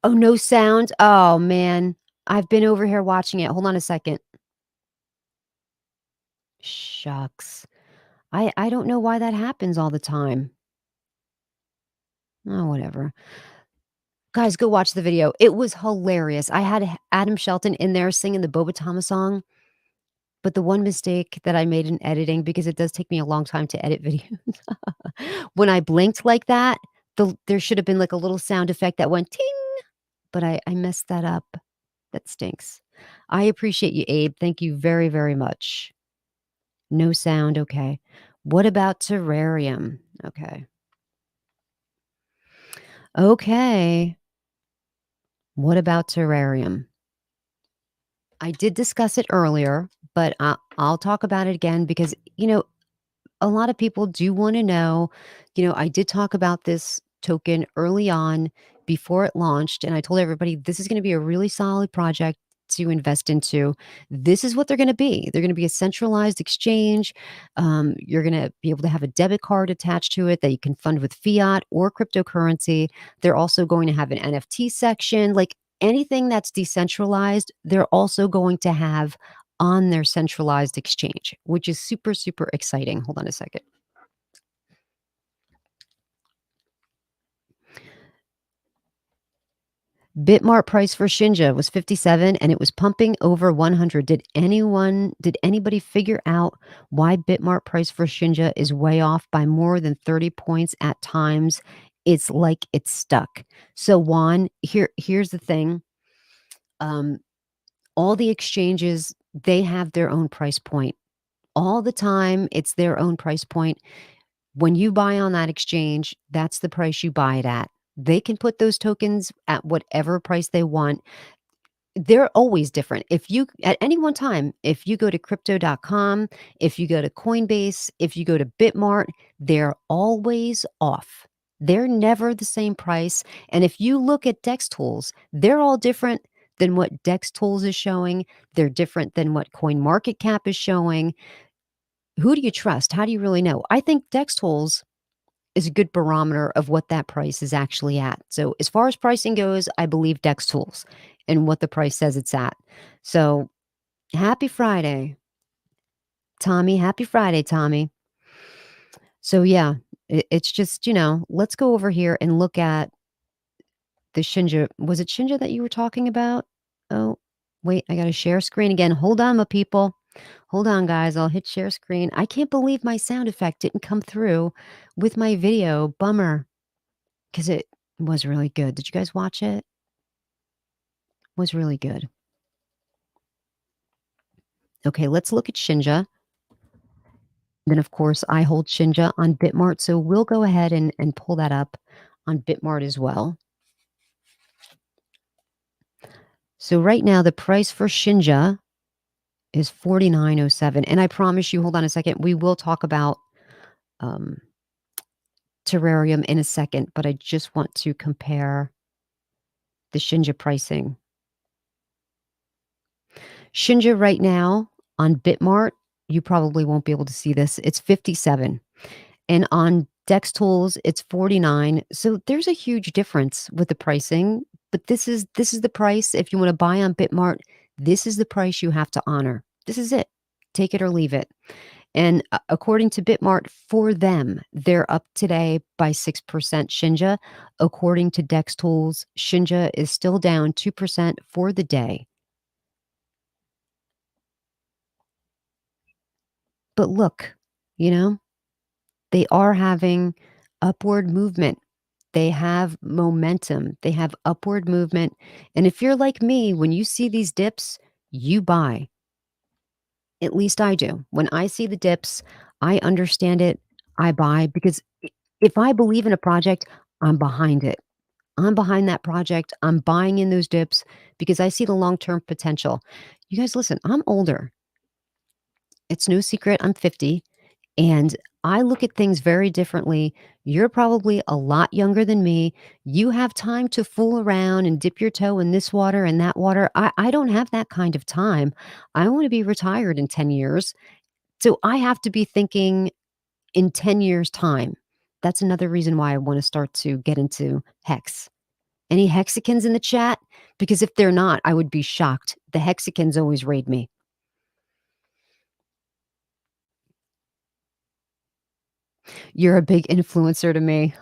Oh, no sound? Oh, man. I've been over here watching it. Hold on a second. Shucks. I don't know why that happens all the time. Oh, whatever. Guys, go watch the video. It was hilarious. I had Adam Shelton in there singing the Boba Tama song, but the one mistake that I made in editing, because it does take me a long time to edit videos, when I blinked like that, there should have been, like, a little sound effect that went "ting," but I messed that up. That stinks. I appreciate you, Abe. Thank you very, very much. No sound, okay. What about Terrarium? Okay. Okay. What about Terrarium? I did discuss it earlier, but I'll talk about it again because, a lot of people do wanna know, I did talk about this token early on before it launched, and I told everybody, "This is gonna be a really solid project to invest into. This is what they're gonna be. They're gonna be a centralized exchange. You're gonna be able to have a debit card attached to it that you can fund with fiat or cryptocurrency. They're also going to have an NFT section." Like, anything that's decentralized, they're also going to have on their centralized exchange, which is super, super exciting. Hold on a second. Bitmart price for Shinja was 57 and it was pumping over 100. Did anybody figure out why Bitmart price for Shinja is way off by more than 30 points at times? It's like it's stuck. So Juan, here's the thing. Um, all the exchanges, they have their own price point. All the time, it's their own price point. When you buy on that exchange, that's the price you buy it at. They can put those tokens at whatever price they want. They're always different. If you at any one time, if you go to crypto.com, if you go to Coinbase, if you go to Bitmart, they're always off. They're never the same price. And if you look at DEX tools, they're all different than what DEX tools is showing. They're different than what Coin Market Cap is showing. Who do you trust? How do you really know? I think DEX tools is a good barometer of what that price is actually at. So as far as pricing goes, I believe DEX tools and what the price says it's at. So happy Friday, Tommy. Happy Friday, Tommy. So yeah, it's just, let's go over here and look at the Shinja. Was it Shinja that you were talking about? Oh, wait, I got to share screen again. Hold on, my people. Hold on, guys. I'll hit share screen. I can't believe my sound effect didn't come through with my video. Bummer. Because it was really good. Did you guys watch it? Was really good. Okay, let's look at Shinja. Then, of course, I hold Shinja on Bitmart, so we'll go ahead and pull that up on Bitmart as well. So right now, the price for Shinja is 49.07, and I promise you, hold on a second, we will talk about um, Terrarium in a second, but I just want to compare the Shinja pricing. Shinja right now on Bitmart, you probably won't be able to see this. It's 57. And on Dex Tools, it's 49. So there's a huge difference with the pricing, but this is the price. If you want to buy on Bitmart, this is the price you have to honor. This is it. Take it or leave it. And according to Bitmart, for them, they're up today by 6% Shinja. According to Dex Tools, Shinja is still down 2% for the day. But look, they are having upward movement. They have momentum. They have upward movement. And if you're like me, when you see these dips, you buy. At least I do. When I see the dips, I understand it. I buy because if I believe in a project, I'm behind it. I'm behind that project. I'm buying in those dips because I see the long term potential. You guys, listen, I'm older. It's no secret. I'm 50. And I look at things very differently. You're probably a lot younger than me. You have time to fool around and dip your toe in this water and that water. I don't have that kind of time. I want to be retired in 10 years. So I have to be thinking in 10 years' time. That's another reason why I want to start to get into hex. Any hexicans in the chat? Because if they're not, I would be shocked. The hexicans always raid me. You're a big influencer to me.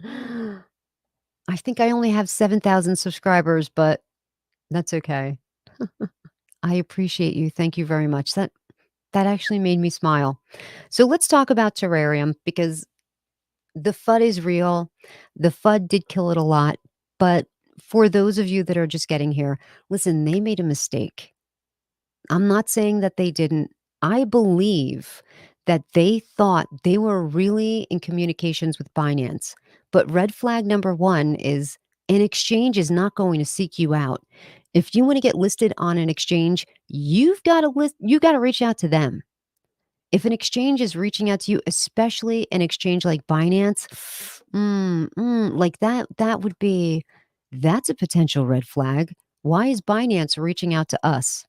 I think I only have 7,000 subscribers, but that's okay. I appreciate you. Thank you very much. That actually made me smile. So let's talk about Terrarium because the FUD is real. The FUD did kill it a lot, but for those of you that are just getting here, listen, they made a mistake. I'm not saying that they didn't. I believe that they thought they were really in communications with Binance. But red flag number one is an exchange is not going to seek you out. If you want to get listed on an exchange, you got to reach out to them. If an exchange is reaching out to you, especially an exchange like Binance, like that's a potential red flag. Why is Binance reaching out to us?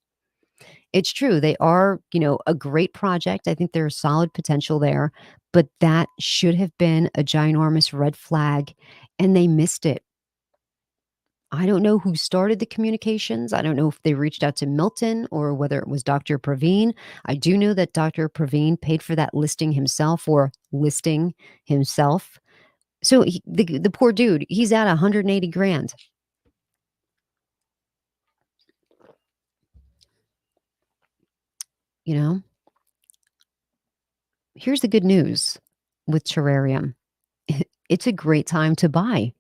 It's true. They are, a great project. I think there's solid potential there, but that should have been a ginormous red flag, and they missed it. I don't know who started the communications. I don't know if they reached out to Milton or whether it was Dr. Praveen. I do know that Dr. Praveen paid for that listing himself or listing himself. So the poor dude, he's at 180 grand. You know, here's the good news with Terrarium. It's a great time to buy.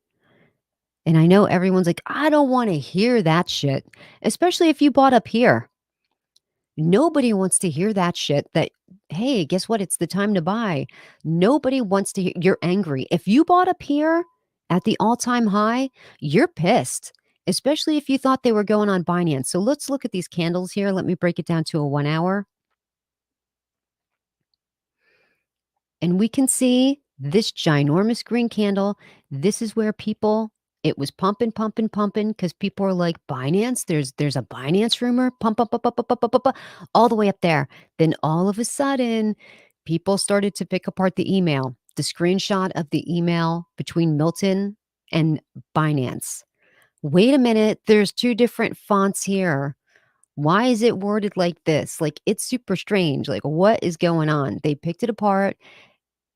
And I know everyone's like, I don't want to hear that shit, especially if you bought up here. Nobody wants to hear that shit that, hey, guess what? It's the time to buy. Nobody wants to hear you're angry. If you bought up here at the all time high, you're pissed, especially if you thought they were going on Binance. So let's look at these candles here. Let me break it down to a 1 hour. And we can see this ginormous green candle. This is where people, it was pumping, pumping, pumping because people are like, Binance, there's a Binance rumor, pump, pump, pump, pump, pump, pump, pump, pump, all the way up there. Then all of a sudden, people started to pick apart the email, the screenshot of the email between Milton and Binance. Wait a minute, there's two different fonts here. Why is it worded like this? Like, it's super strange. Like, what is going on? They picked it apart.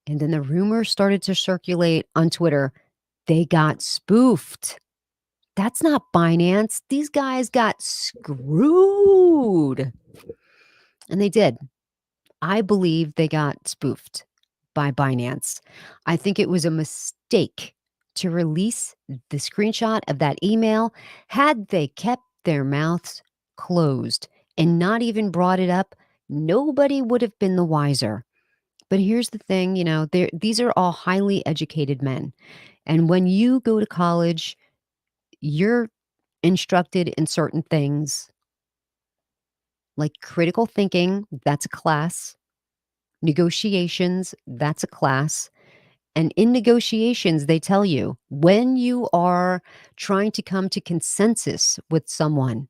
And then the rumors started to circulate on Twitter. They got spoofed. That's not Binance. These guys got screwed. And they did. I believe they got spoofed by Binance. I think it was a mistake to release the screenshot of that email. Had they kept their mouths closed and not even brought it up, nobody would have been the wiser. But here's the thing, these are all highly educated men. And when you go to college, you're instructed in certain things like critical thinking, that's a class, negotiations, that's a class. And in negotiations, they tell you when you are trying to come to consensus with someone,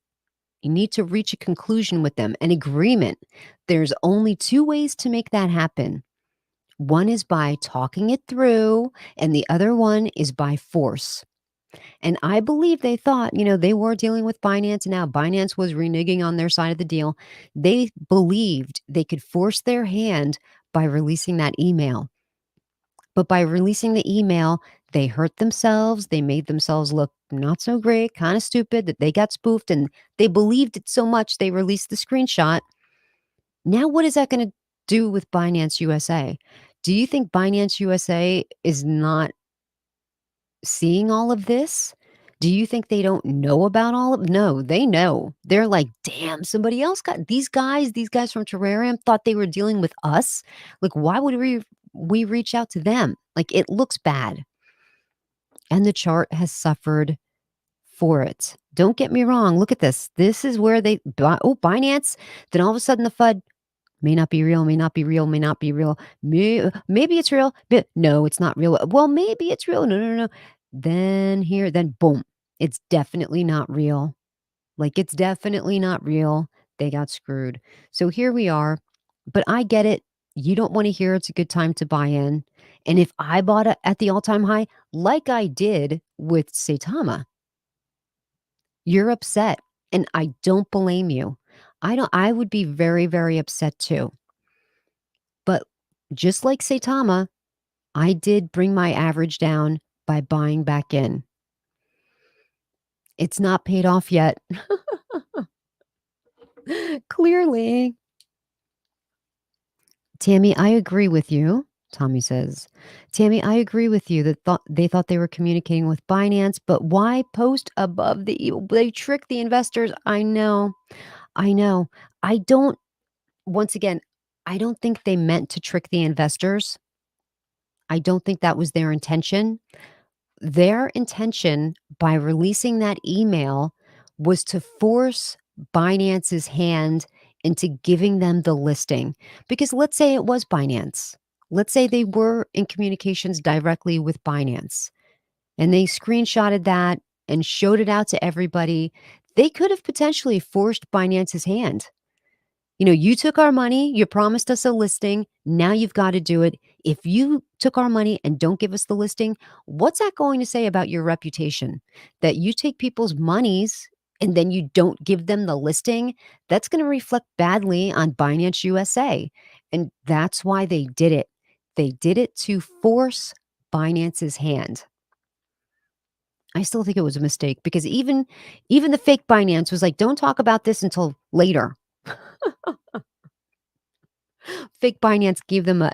you need to reach a conclusion with them, an agreement. There's only two ways to make that happen. One is by talking it through, and the other one is by force. And I believe they thought, they were dealing with Binance. And now Binance was reneging on their side of the deal. They believed they could force their hand by releasing that email. But by releasing the email, they hurt themselves. They made themselves look not so great, kind of stupid that they got spoofed. And they believed it so much, they released the screenshot. Now, what is that going to do with Binance USA? Do you think Binance USA is not seeing all of this? Do you think they don't know about all of No, they know. They're like, damn, somebody else got these guys from Terrarium thought they were dealing with us. Like, why would we reach out to them? Like, it looks bad. And the chart has suffered for it. Don't get me wrong. Look at this. This is where Binance. Then all of a sudden the FUD may not be real, may not be real, may not be real. Maybe it's real, but no, it's not real. Well, maybe it's real. No, no, no. Then boom, it's definitely not real. Like, it's definitely not real. They got screwed. So here we are. But I get it. You don't want to hear it's a good time to buy in. And if I bought it at the all time high, like I did with Saitama, you're upset. And I don't blame you. I would be very, very upset too. But just like Saitama, I did bring my average down by buying back in. It's not paid off yet. Clearly. Tammy, I agree with you. Tommy says, Tammy, I agree with you that they thought they were communicating with Binance, but why post above they trick the investors? I know. I know. I don't, once again, I don't think they meant to trick the investors. I don't think that was their intention. Their intention by releasing that email was to force Binance's hand into giving them the listing. Because let's say it was Binance. Let's say they were in communications directly with Binance and they screenshotted that and showed it out to everybody. They could have potentially forced Binance's hand. You took our money, you promised us a listing, now you've got to do it. If you took our money and don't give us the listing, what's that going to say about your reputation? That you take people's monies and then you don't give them the listing? That's going to reflect badly on Binance USA. And that's why they did it. They did it to force Binance's hand. I still think it was a mistake because even the fake Binance was like, "Don't talk about this until later." Fake Binance gave them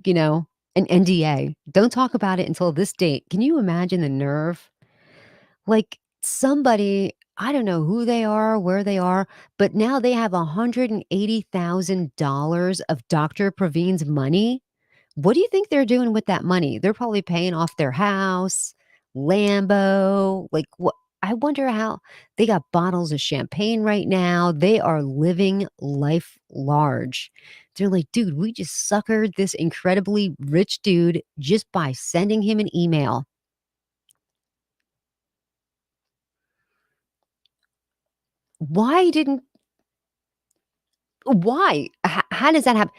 you know, an NDA. "Don't talk about it until this date." Can you imagine the nerve? Like, somebody, I don't know who they are, where they are, but now they have $180,000 of Dr. Praveen's money. What do you think they're doing with that money? They're probably paying off their house, Lambo, like, what I wonder how they got bottles of champagne right now. They are living life large. They're like, "Dude, we just suckered this incredibly rich dude just by sending him an email." Why didn't why? How does that happen?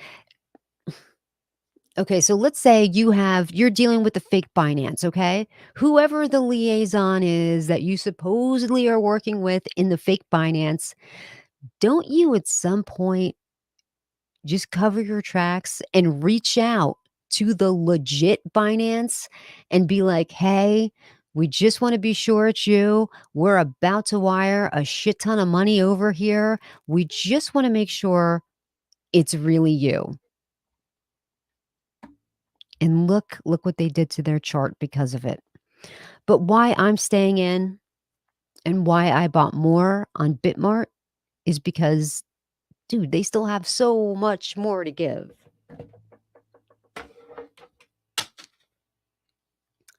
Okay, so let's say you're dealing with the fake Binance, okay? Whoever the liaison is that you supposedly are working with in the fake Binance, don't you at some point just cover your tracks and reach out to the legit Binance and be like, "Hey, we just want to be sure it's you. We're about to wire a shit ton of money over here. We just want to make sure it's really you." And look what they did to their chart because of it. But why I'm staying in and why I bought more on Bitmart is because, dude, they still have so much more to give.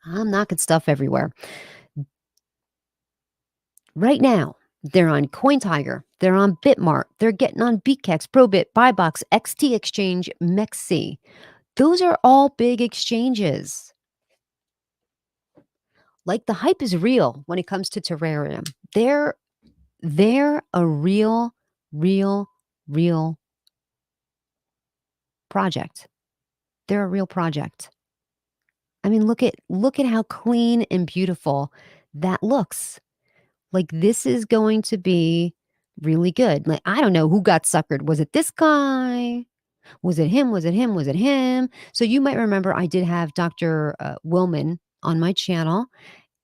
I'm knocking stuff everywhere. Right now, they're on CoinTiger, they're on Bitmart, they're getting on BKEX, Probit, Buybox, XT Exchange, Mexi. Those are all big exchanges. Like, the hype is real when it comes to Terrarium. They're a real, real project. They're a real project. I mean, look at how clean and beautiful that looks. Like, this is going to be really good. Like, I don't know who got suckered. Was it this guy? Was it him? Was it him? Was it him? So you might remember I did have Dr. Willman on my channel,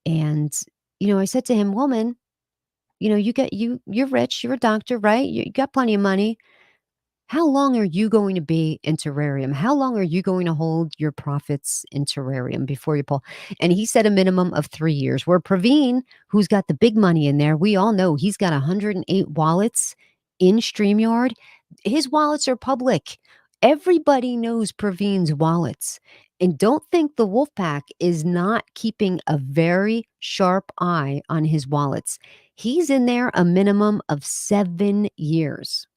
and I said to him, "Willman, you're rich. You're a doctor, right? You got plenty of money. How long are you going to be in terrarium? How long are you going to hold your profits in terrarium before you pull?" And he said a minimum of 3 years. Where Praveen, who's got the big money in there, we all know he's got 108 wallets in StreamYard. His wallets are public. Everybody knows Praveen's wallets. And don't think the Wolfpack is not keeping a very sharp eye on his wallets. He's in there a minimum of 7 years.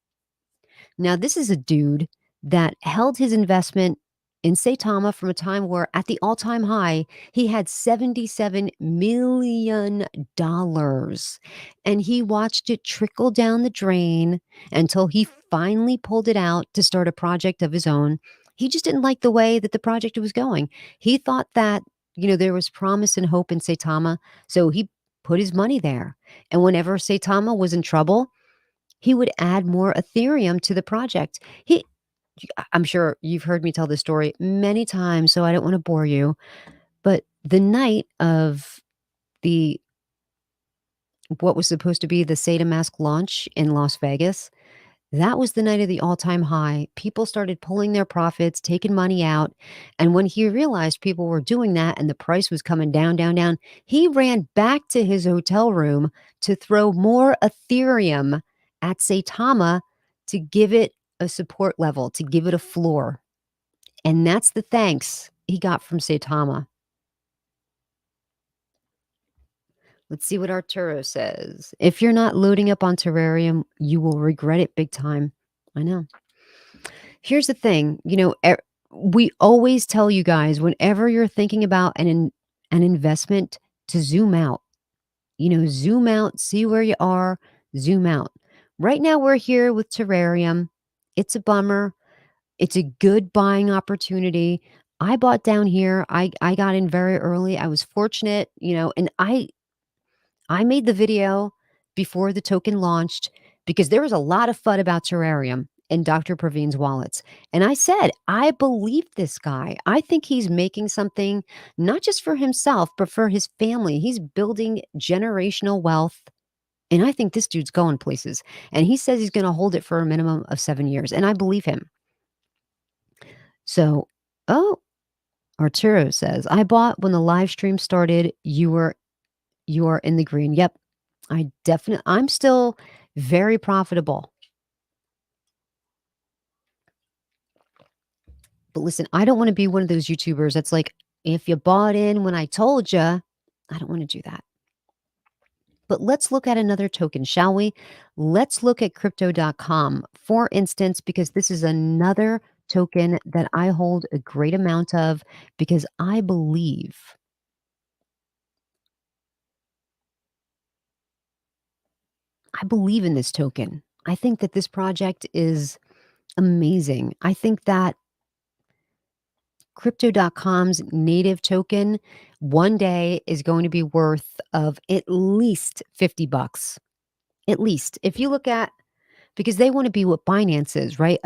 Now, this is a dude that held his investment in Saitama from a time where at the all-time high, he had $77 million, and he watched it trickle down the drain until he finally pulled it out to start a project of his own. He just didn't like the way that the project was going. He thought that, there was promise and hope in Saitama, so he put his money there. And whenever Saitama was in trouble, he would add more Ethereum to the project. I'm sure you've heard me tell this story many times, so I don't want to bore you. But the night of the what was supposed to be the Sata Mask launch in Las Vegas, that was the night of the all-time high. People started pulling their profits, taking money out, and when he realized people were doing that and the price was coming down, down, down, he ran back to his hotel room to throw more Ethereum at Saitama to give it a support level, to give it a floor. And that's the thanks he got from Saitama. Let's see what Arturo says. "If you're not loading up on Terrarium, you will regret it big time." I know. Here's the thing, we always tell you guys whenever you're thinking about an investment to zoom out. Zoom out, see where you are, zoom out. Right now we're here with Terrarium. It's a bummer. It's a good buying opportunity. I bought down here. I got in very early. I was fortunate, and I made the video before the token launched because there was a lot of FUD about Terrarium. in Dr. Praveen's wallets. And I said, I believe this guy. I think he's making something not just for himself, but for his family. He's building generational wealth. And I think this dude's going places. And he says he's going to hold it for a minimum of 7 years. And I believe him. So, oh, Arturo says, I bought when the live stream started. You are in the green. Yep. I'm still very profitable. But listen, I don't want to be one of those YouTubers that's like, if you bought in when I told you, I don't want to do that. But let's look at another token, shall we? Let's look at crypto.com, for instance, because this is another token that I hold a great amount of because I believe in this token. I think that this project is amazing. I think that crypto.com's native token one day is going to be worth of at least 50 bucks. At least. If you look at, because they want to be what Binance is, right?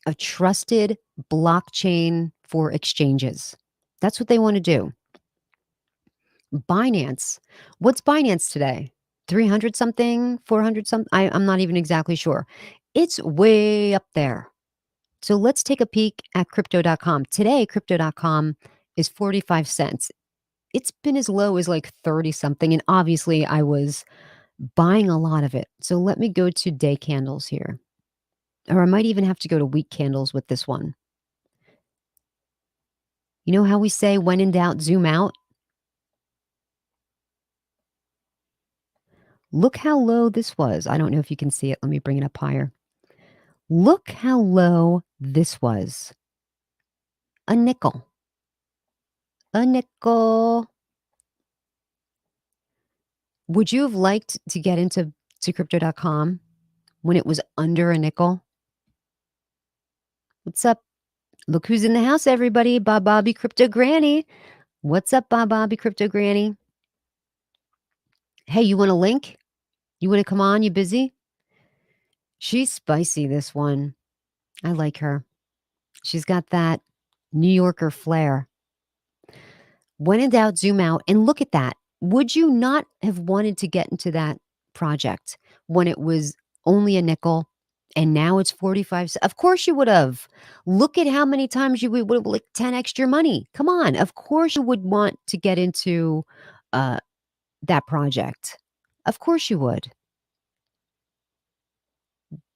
A trusted blockchain for exchanges. That's what they want to do. Binance. What's Binance today? 300 something, 400 something? I'm not even exactly sure. It's way up there. So let's take a peek at crypto.com. Today, crypto.com is 45 cents. It's been as low as like 30 something. And obviously, I was buying a lot of it. So let me go to day candles here. Or I might even have to go to week candles with this one. You know how we say, when in doubt, zoom out? Look how low this was. I don't know if you can see it. Let me bring it up higher. Look how low this was. A nickel. A nickel. Would you have liked to get into crypto.com when it was under a nickel? What's up? Look who's in the house, everybody. Bob Bobby Crypto Granny. What's up, Bob Bobby Crypto Granny? Hey, you want a link? You want to come on? You busy? She's spicy, this one. I like her. She's got that New Yorker flair. When in doubt, zoom out and look at that. Would you not have wanted to get into that project when it was only a nickel and now it's 45? Of course you would have. Look at how many times you would have like 10 extra money. Come on. Of course you would want to get into that project. Of course you would.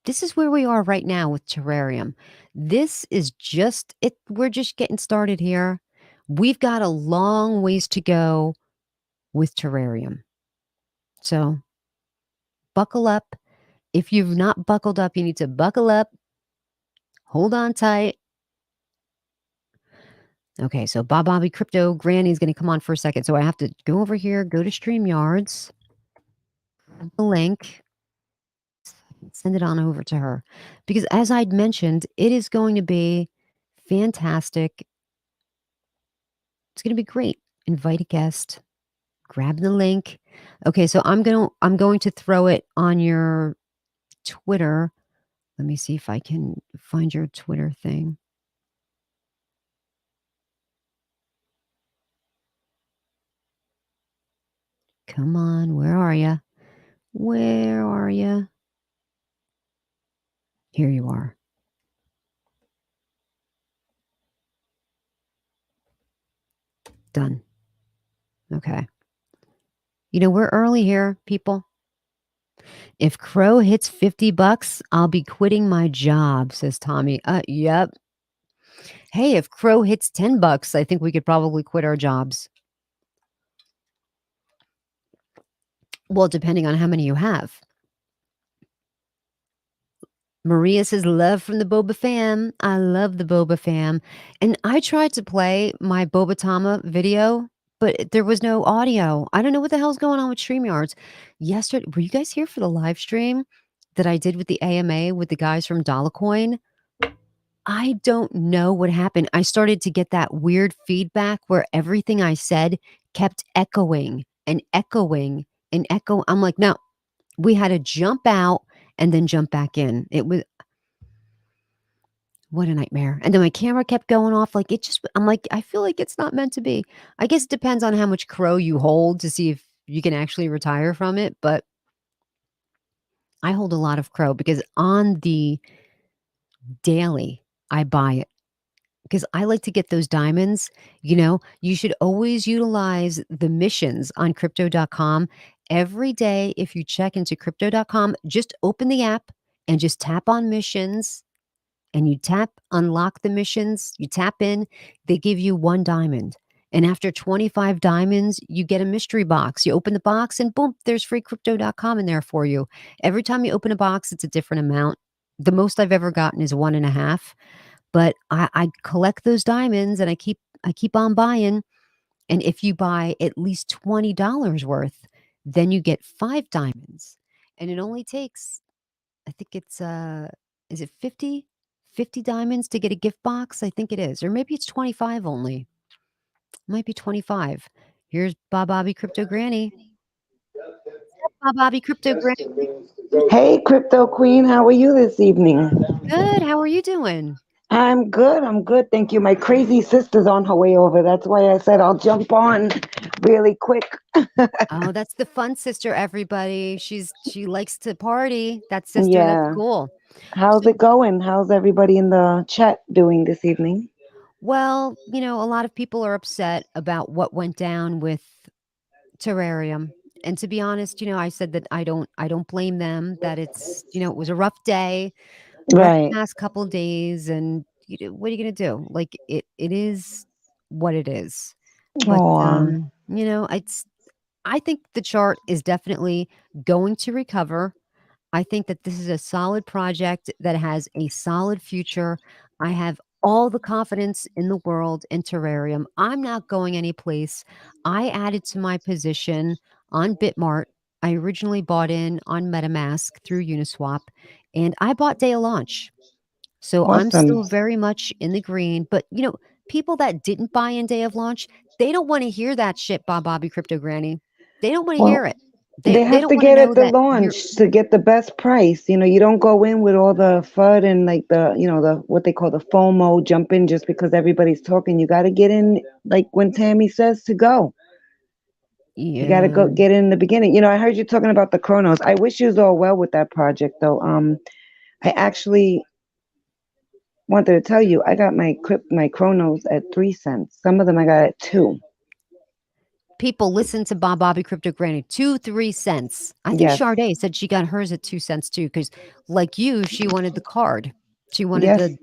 This is where we are right now with Terrarium. This is just it. We're just getting started here. We've got a long ways to go with Terrarium. So buckle up. If you've not buckled up, you need to buckle up. Hold on tight. Okay, so Bob Bobby Crypto Granny's going to come on for a second. So I have to go over here, go to StreamYards, the link, send it on over to her. Because as I'd mentioned, it is going to be fantastic. It's going to be great. Invite a guest, grab the link. Okay, so I'm going to throw it on your Twitter. Let me see if I can find your Twitter thing. Come on, where are you? Where are you? Here you are. Done. Okay. You know, we're early here, people. If Crow hits 50 bucks, I'll be quitting my job, says Tommy. Yep. Hey, if Crow hits 10 bucks, I think we could probably quit our jobs. Well, depending on how many you have. Maria says, love from the Boba fam. I love the Boba fam. And I tried to play my Boba Tama video, but there was no audio. I don't know what the hell's going on with StreamYards. Yesterday, were you guys here for the live stream that I did with the AMA with the guys from Dolla Coin? I don't know what happened. I started to get that weird feedback where everything I said kept echoing and echoing and echo. I'm like, no, we had to jump out and then jump back in. It was what a nightmare. And then my camera kept going off. Like it just, I'm like, I feel like it's not meant to be. I guess it depends on how much crow you hold to see if you can actually retire from it. But I hold a lot of crow because on the daily, I buy it because I like to get those diamonds. You should always utilize the missions on crypto.com. Every day, if you check into crypto.com, just open the app and just tap on missions and you tap unlock the missions, you tap in, they give you 1 diamond. And after 25 diamonds, you get a mystery box. You open the box and boom, there's free crypto.com in there for you. Every time you open a box, it's a different amount. The most I've ever gotten is 1.5. But I collect those diamonds and I keep on buying. And if you buy at least $20 worth, then you get 5 diamonds. And it only takes, I think it's is it 50 diamonds to get a gift box? I think it is. Or maybe it's 25 only. Might be 25. Here's Bob Bobby Crypto Granny. Bob Bobby Crypto Granny. Hey, Crypto Queen, how are you this evening? Good. How are you doing? I'm good. I'm good. Thank you. My crazy sister's on her way over. That's why I said I'll jump on really quick. Oh, that's the fun sister, everybody. She likes to party. That sister, that's Yeah. cool. How's So, it going? How's everybody in the chat doing this evening? well, a lot of people are upset about what went down with Terrarium. And to be honest, I said that I don't blame them, that it was a rough day, rough Right. past couple of days, and what are you gonna do? Like it is what it is. But Oh, I think the chart is definitely going to recover. I think that this is a solid project that has a solid future. I have all the confidence in the world in Terrarium. I'm not going anyplace. I added to my position on Bitmart. I originally bought in on MetaMask through Uniswap, and I bought day of launch. So I'm awesome. still very much in the green. But people that didn't buy in day of launch, they don't want to hear that shit, Bob Bobby Crypto Granny. They don't want to Well, hear it. They they they have don't to want to get know at the that you're launch to get the best price. You don't go in with all the FUD and like the what they call the FOMO, jump in just because everybody's talking. You got to get in like when Tammy says to go. You got to go yeah. get in the beginning. I heard you talking about the Chronos. I wish you was all well with that project though. I actually wanted to tell you I got my Chronos at 3 cents. Some of them I got at 2. People listen to Bob Bobby Crypto Granny 2-3 cents. I think Yes. Sade said she got hers at 2 cents too, because like you, she wanted the card. She wanted Yes. the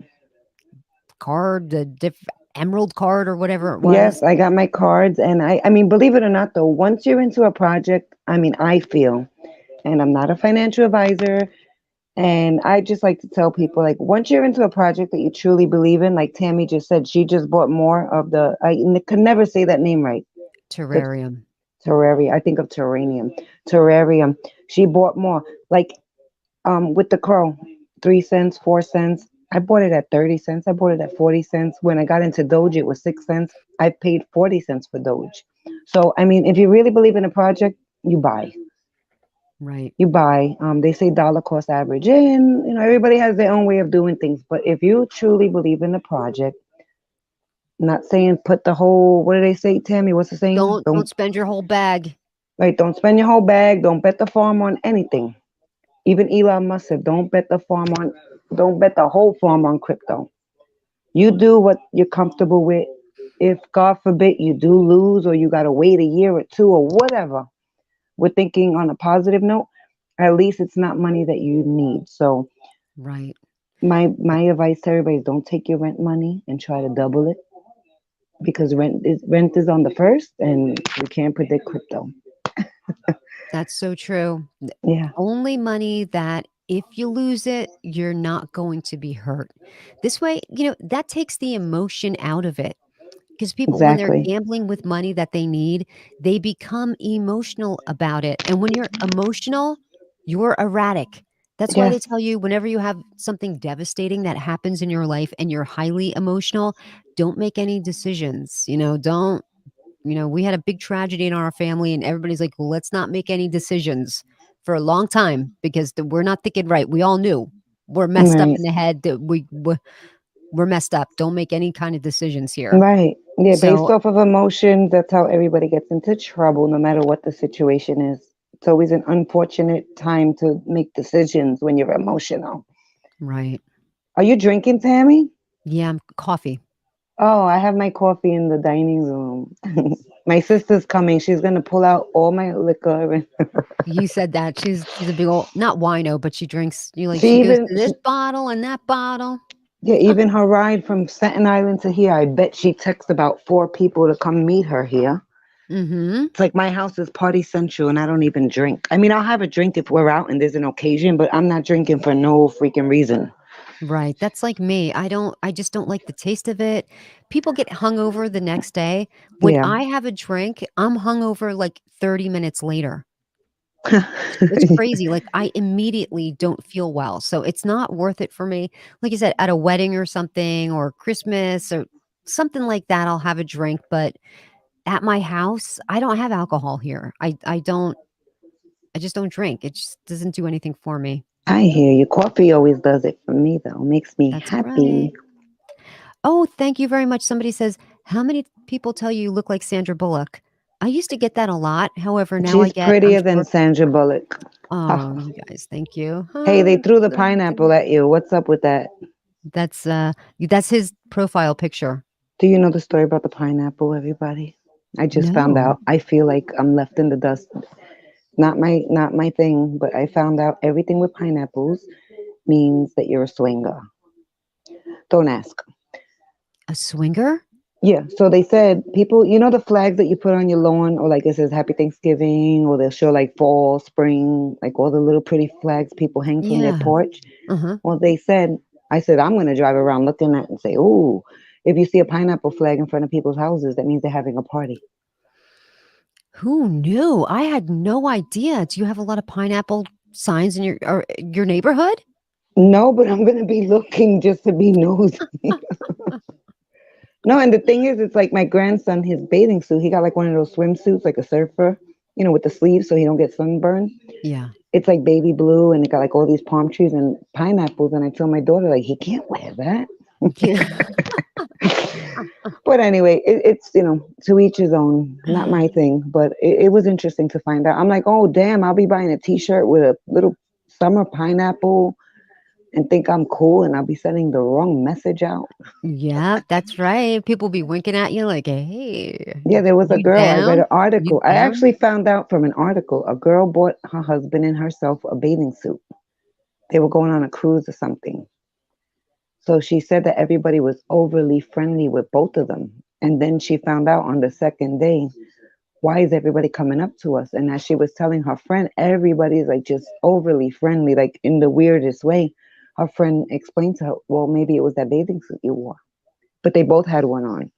card, the emerald card or whatever it Yes, was. I got my cards and I mean believe it or not though, once you're into a project, I mean I feel, and I'm not a financial advisor, and I just like to tell people like once you're into a project that you truly believe in, like Tammy just said, she just bought more of I could never say that name right. The Terrarium. Terrarium. I think of Terrarium. Terrarium. She bought more. Like with the crow, 3 cents, 4 cents. I bought it at 30 cents. I bought it at 40 cents. When I got into Doge, it was 6 cents. I paid 40 cents for Doge. So I mean, if you really believe in a project, you buy. Right. You buy. They say dollar cost average, and everybody has their own way of doing things. But if you truly believe in the project, not saying put the whole. What do they say, Tammy? What's the saying? Don't spend your whole bag. Right. Don't spend your whole bag. Don't bet the farm on anything. Even Elon Musk said, don't bet the whole farm on crypto. You do what you're comfortable with. If God forbid you do lose or you got to wait a year or two or whatever, we're thinking on a positive note, at least it's not money that you need. So Right. my advice to everybody is don't take your rent money and try to double it because rent is on the first and you can't predict crypto. That's so true. Yeah, Only money that if you lose it, you're not going to be hurt. This way, that takes the emotion out of it. Because people, when they're exactly. gambling with money that they need, they become emotional about it. And when you're emotional, you're erratic. That's why they Yes, tell you whenever you have something devastating that happens in your life and you're highly emotional, don't make any decisions. We had a big tragedy in our family, and everybody's like, well, let's not make any decisions for a long time because we're not thinking right. We all knew we're messed up Right. in the head. That we're messed up. Don't make any kind of decisions here. Right. Yeah, based So off of emotions, that's how everybody gets into trouble, no matter what the situation is. It's always an unfortunate time to make decisions when you're emotional. right, Are you drinking, Tammy? yeah, coffee. Oh, I have my coffee in the dining room. My sister's coming. She's gonna pull out all my liquor. And You said that she's a big old not wino, but she drinks. You like she she goes even, to this bottle and that bottle. yeah, even her ride from Staten Island to here, I bet she texts about 4 people to come meet her here. Mm-hmm. It's like my house is party central and I don't even drink. I mean, I'll have a drink if we're out and there's an occasion, but I'm not drinking for no freaking reason. Right. That's like me. I just don't like the taste of it. People get hungover the next day. When Yeah. I have a drink, I'm hungover like 30 minutes later. It's crazy. Like I immediately don't feel well. So it's not worth it for me. Like you said, at a wedding or something or Christmas or something like that, I'll have a drink. But at my house, I don't have alcohol here. I just don't drink. It just doesn't do anything for me. I hear you. Coffee always does it for me, though. Makes me That's right. happy. Oh, thank you very much. Somebody says, "How many people tell you you look like Sandra Bullock?" I used to get that a lot. However, now I She's get, I'm prettier than sure. Sandra Bullock. Oh, you guys, thank you. Hey, they Oh, threw the thank pineapple you. at you. What's up with that? That's his profile picture. Do you know the story about the pineapple, everybody? I just found No. out. I feel like I'm left in the dust. Not my thing, but I found out everything with pineapples means that you're a swinger. Don't ask. A swinger? Yeah, so they said people, you know the flags that you put on your lawn, or like it says Happy Thanksgiving, or they'll show like fall, spring, like all the little pretty flags people hang from their Yeah. porch. Uh-huh. Well, they said, I said, I'm going to drive around looking at and say, ooh, if you see a pineapple flag in front of people's houses, that means they're having a party. Who knew? I had no idea. Do you have a lot of pineapple signs in your neighborhood? No, but I'm going to be looking just to be nosy. No, and the thing is, it's like my grandson, his bathing suit, he got like one of those swimsuits, like a surfer, with the sleeves so he don't get sunburned. Yeah. It's like baby blue and it got like all these palm trees and pineapples. And I tell my daughter, like, he can't wear that. Yeah. But anyway, it's, to each his own, not my thing. But it was interesting to find out. I'm like, oh, damn, I'll be buying a t shirt with a little summer pineapple and think I'm cool and I'll be sending the wrong message out. Yeah, that's right. People be winking at you like, "Hey, Yeah, there was a you girl. I read down? an You article. I down?" actually found out from an article a girl bought her husband and herself a bathing suit. They were going on a cruise or something. So she said that everybody was overly friendly with both of them. And then she found out on the second day, why is everybody coming up to us? And as she was telling her friend, everybody's like just overly friendly, like in the weirdest way. Her friend explained to her, well, maybe it was that bathing suit you wore. But they both had one on.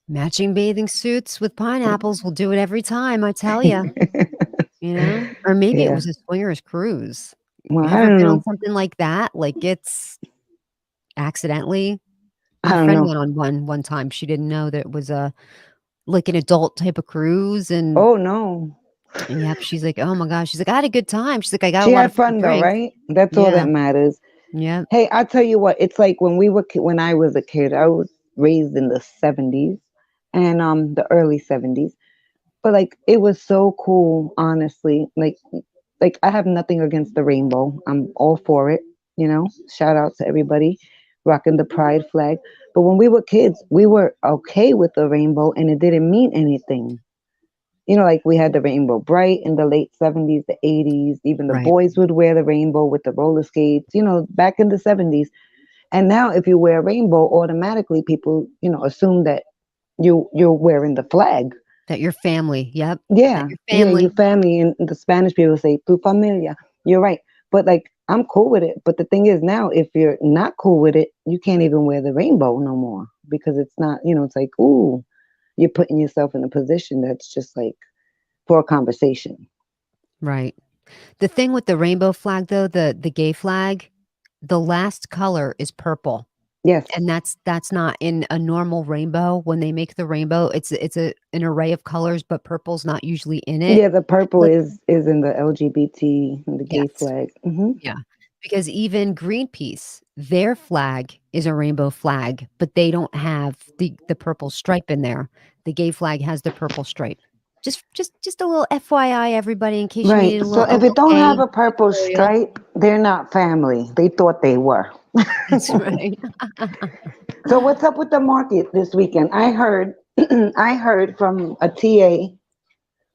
Matching bathing suits with pineapples will do it every time, I tell you. Or maybe it Yeah. was a swingers cruise. Well, You I ever don't been on know. something like that? Like, it's accidentally? I My don't friend know. went on one time. She didn't know that it was like an adult type of cruise, and Oh, no. yep, she's like, "Oh my gosh." She's like, "I had a good time." She's like, "I got a She lot of had free fun though, drinks." right? That's all that Yeah. matters. Yep. Hey, I'll tell you what. It's like when I was a kid. I was raised in the '70s and the early '70s. But like it was so cool, honestly. Like I have nothing against the rainbow. I'm all for it. Shout out to everybody rocking the pride flag. But when we were kids, we were okay with the rainbow, and it didn't mean anything. Like we had the rainbow bright in the late '70s, the '80s. Even the Right. boys would wear the rainbow with the roller skates. Back in the '70s. And now, if you wear rainbow, automatically people, assume that you're wearing the flag. That your family. Yep. That Yeah, your yeah, you family. family, and the Spanish people say tu familia. You're right. But like I'm cool with it. But the thing is now if you're not cool with it, you can't even wear the rainbow no more because it's not, it's like, ooh, you're putting yourself in a position that's just like for a conversation. Right. The thing with the rainbow flag though, the gay flag, the last color is purple. Yes. and that's not in a normal rainbow. When they make the rainbow, it's an array of colors, but purple's not usually in it. Yeah, the purple Like, is in the LGBT and the gay yes. flag. Yeah, because even Greenpeace, their flag is a rainbow flag, but they don't have the purple stripe in there. The gay flag has the purple stripe. Just a little FYI, everybody, in case you Right. needed So a if it little don't have gay a purple tutorial. stripe, they're not family. They thought they were. That's right. So what's up with the market this weekend? I heard I heard from a TA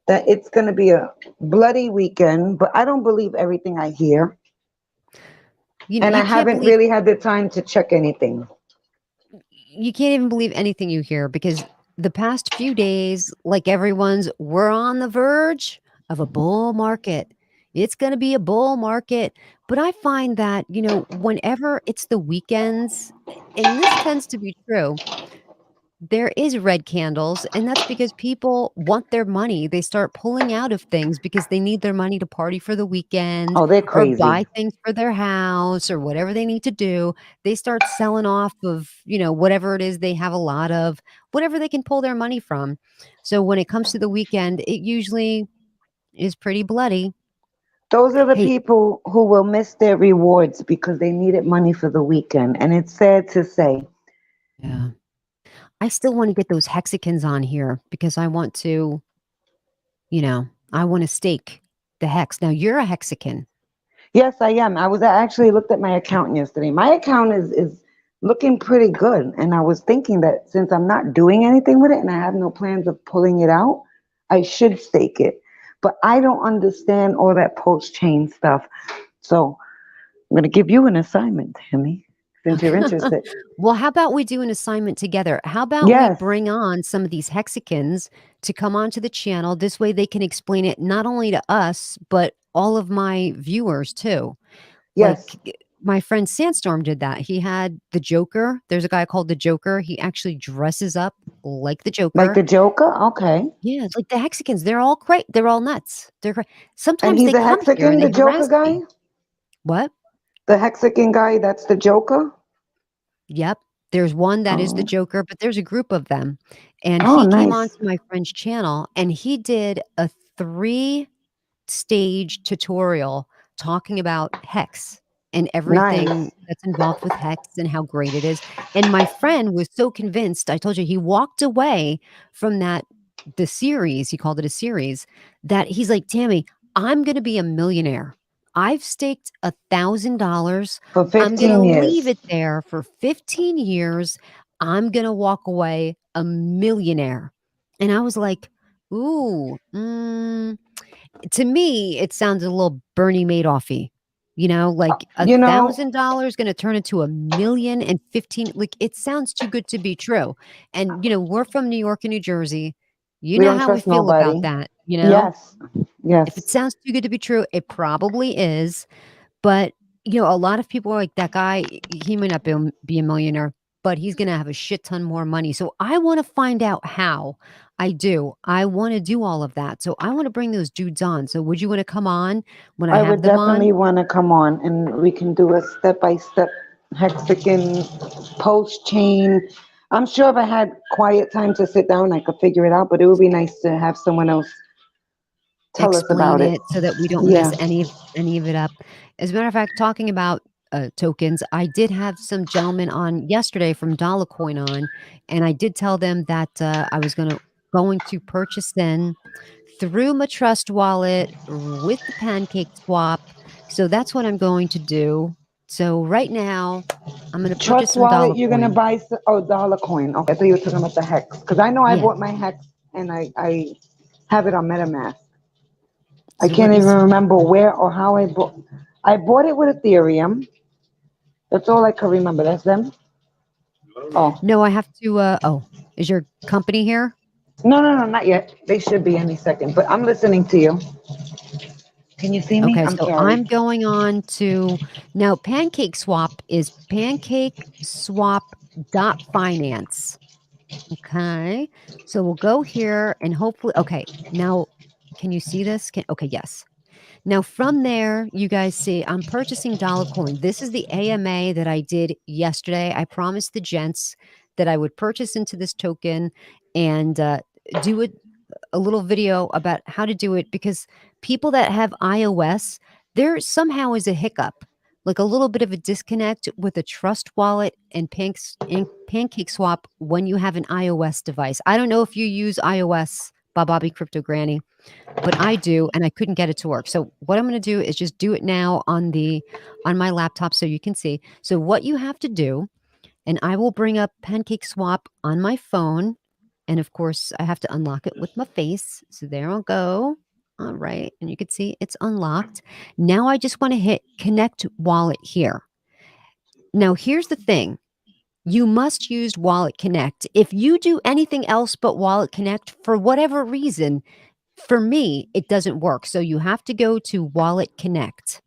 that it's going to be a bloody weekend, but I don't believe everything I hear, and I You can't haven't believe really had the time to check anything. you can't even believe anything you hear because the past few days, like everyone's, we're on the verge of a bull market. It's going to be a bull market. But I find that, whenever it's the weekends, and this tends to be true, there is red candles, and that's because people want their money. They start pulling out of things because they need their money to party for the weekend Oh, they're or crazy. buy things for their house or whatever they need to do. They start selling off of, whatever it is they have a lot of, whatever they can pull their money from. So when it comes to the weekend, it usually is pretty bloody. Those are the Hey, people who will miss their rewards because they needed money for the weekend. And it's sad to say. yeah. I still want to get those hexagons on here because I want to, I want to stake the hex. Now you're a hexagon. Yes, I am. I actually looked at my account yesterday. My account is looking pretty good. And I was thinking that since I'm not doing anything with it and I have no plans of pulling it out, I should stake it. But I don't understand all that post chain stuff. So I'm going to give you an assignment, Tammy, since you're interested. Well, how about we do an assignment together? How about we Yes, bring on some of these hexagons to come onto the channel? This way they can explain it not only to us, but all of my viewers too. yes. Like my friend Sandstorm did that. He had the Joker. There's a guy called the Joker. He actually dresses up like the Like Joker. the Joker? Okay. Yeah, it's like the hexagons. They're all they're all nuts. And Sometimes he's they a come here Mexican, and the they Joker harass guy? me. What? The Mexican guy, that's the Joker? Yep. There's one that is the Oh, Joker, but there's a group of them. And oh he came onto nice. my friend's channel and he did a 3-stage tutorial talking about hex and everything Nice. that's involved with hex and how great it is. And my friend was so convinced, I told you he walked away from the series, he called it a series, that he's like, Tammy, I'm going to be a millionaire. I've staked $1,000. For I'm going to 15 leave years. it there for 15 years. I'm going to walk away a millionaire. And I was like, ooh, to me, it sounds a little Bernie Madoffy. Like a You know, $1,000 going to turn into 1,015. Like it sounds too good to be true. And we're from New York and New Jersey. You we know don't how we trust feel about nobody. that. Yes, If it yes. sounds too good to be true, it probably is. But, a lot of people are like, that guy, he might not be a millionaire, but he's going to have a shit ton more money. So I want to find out how. I do. I want to do all of that. So I want to bring those dudes on. So would you want to come on when I I have would them on? definitely want to come on and we can do a step-by-step hexagon post chain. I'm sure if I had quiet time to sit down, I could figure it out, but it would be nice to have someone else tell us Explain about it. it so that we don't Yeah. mess any of it up. As a matter of fact, talking about tokens, I did have some gentlemen on yesterday from Dollar Coin on, and I did tell them that I was going to purchase in through my trust wallet with the pancake swap. So that's what I'm going to do. So right now, I'm going to purchase Trust some wallet, Dollar you're gonna Coin. buy, oh, Dollar Coin. Okay, I thought you were talking about the hex. Because I know I Yeah. bought my hex and I have it on MetaMask. I So can't let me even see. remember where or how I bought. I bought it with Ethereum. That's all I can remember. That's them. Oh, No, I have to. Oh, is your company here? no, no, no, not yet. They should be any second. But I'm listening to you. Can you see me? Okay, I'm so sorry. I'm going on to now Pancake Swap is pancake swap dot finance. Okay. So we'll go here and hopefully okay. Now can you see this? Okay, yes. Now, from there, you guys see I'm purchasing Dollar Coin. This is the AMA that I did yesterday. I promised the gents that I would purchase into this token and do a little video about how to do it because people that have iOS, there somehow is a hiccup, like a little bit of a disconnect with a Trust Wallet and Pancake Swap when you have an iOS device. I don't know if you use iOS, Bobby Crypto Granny, but I do, and I couldn't get it to work. So what I'm going to do is just do it now on my laptop so you can see. So what you have to do, and I will bring up Pancake Swap on my phone, and of course I have to unlock it with my face. So there I'll go. All right, and you can see it's unlocked. Now I just want to hit Connect Wallet here. Now here's the thing. You must use Wallet Connect. If you do anything else but Wallet Connect for whatever reason, for me, it doesn't work. So you have to go to Wallet Connect.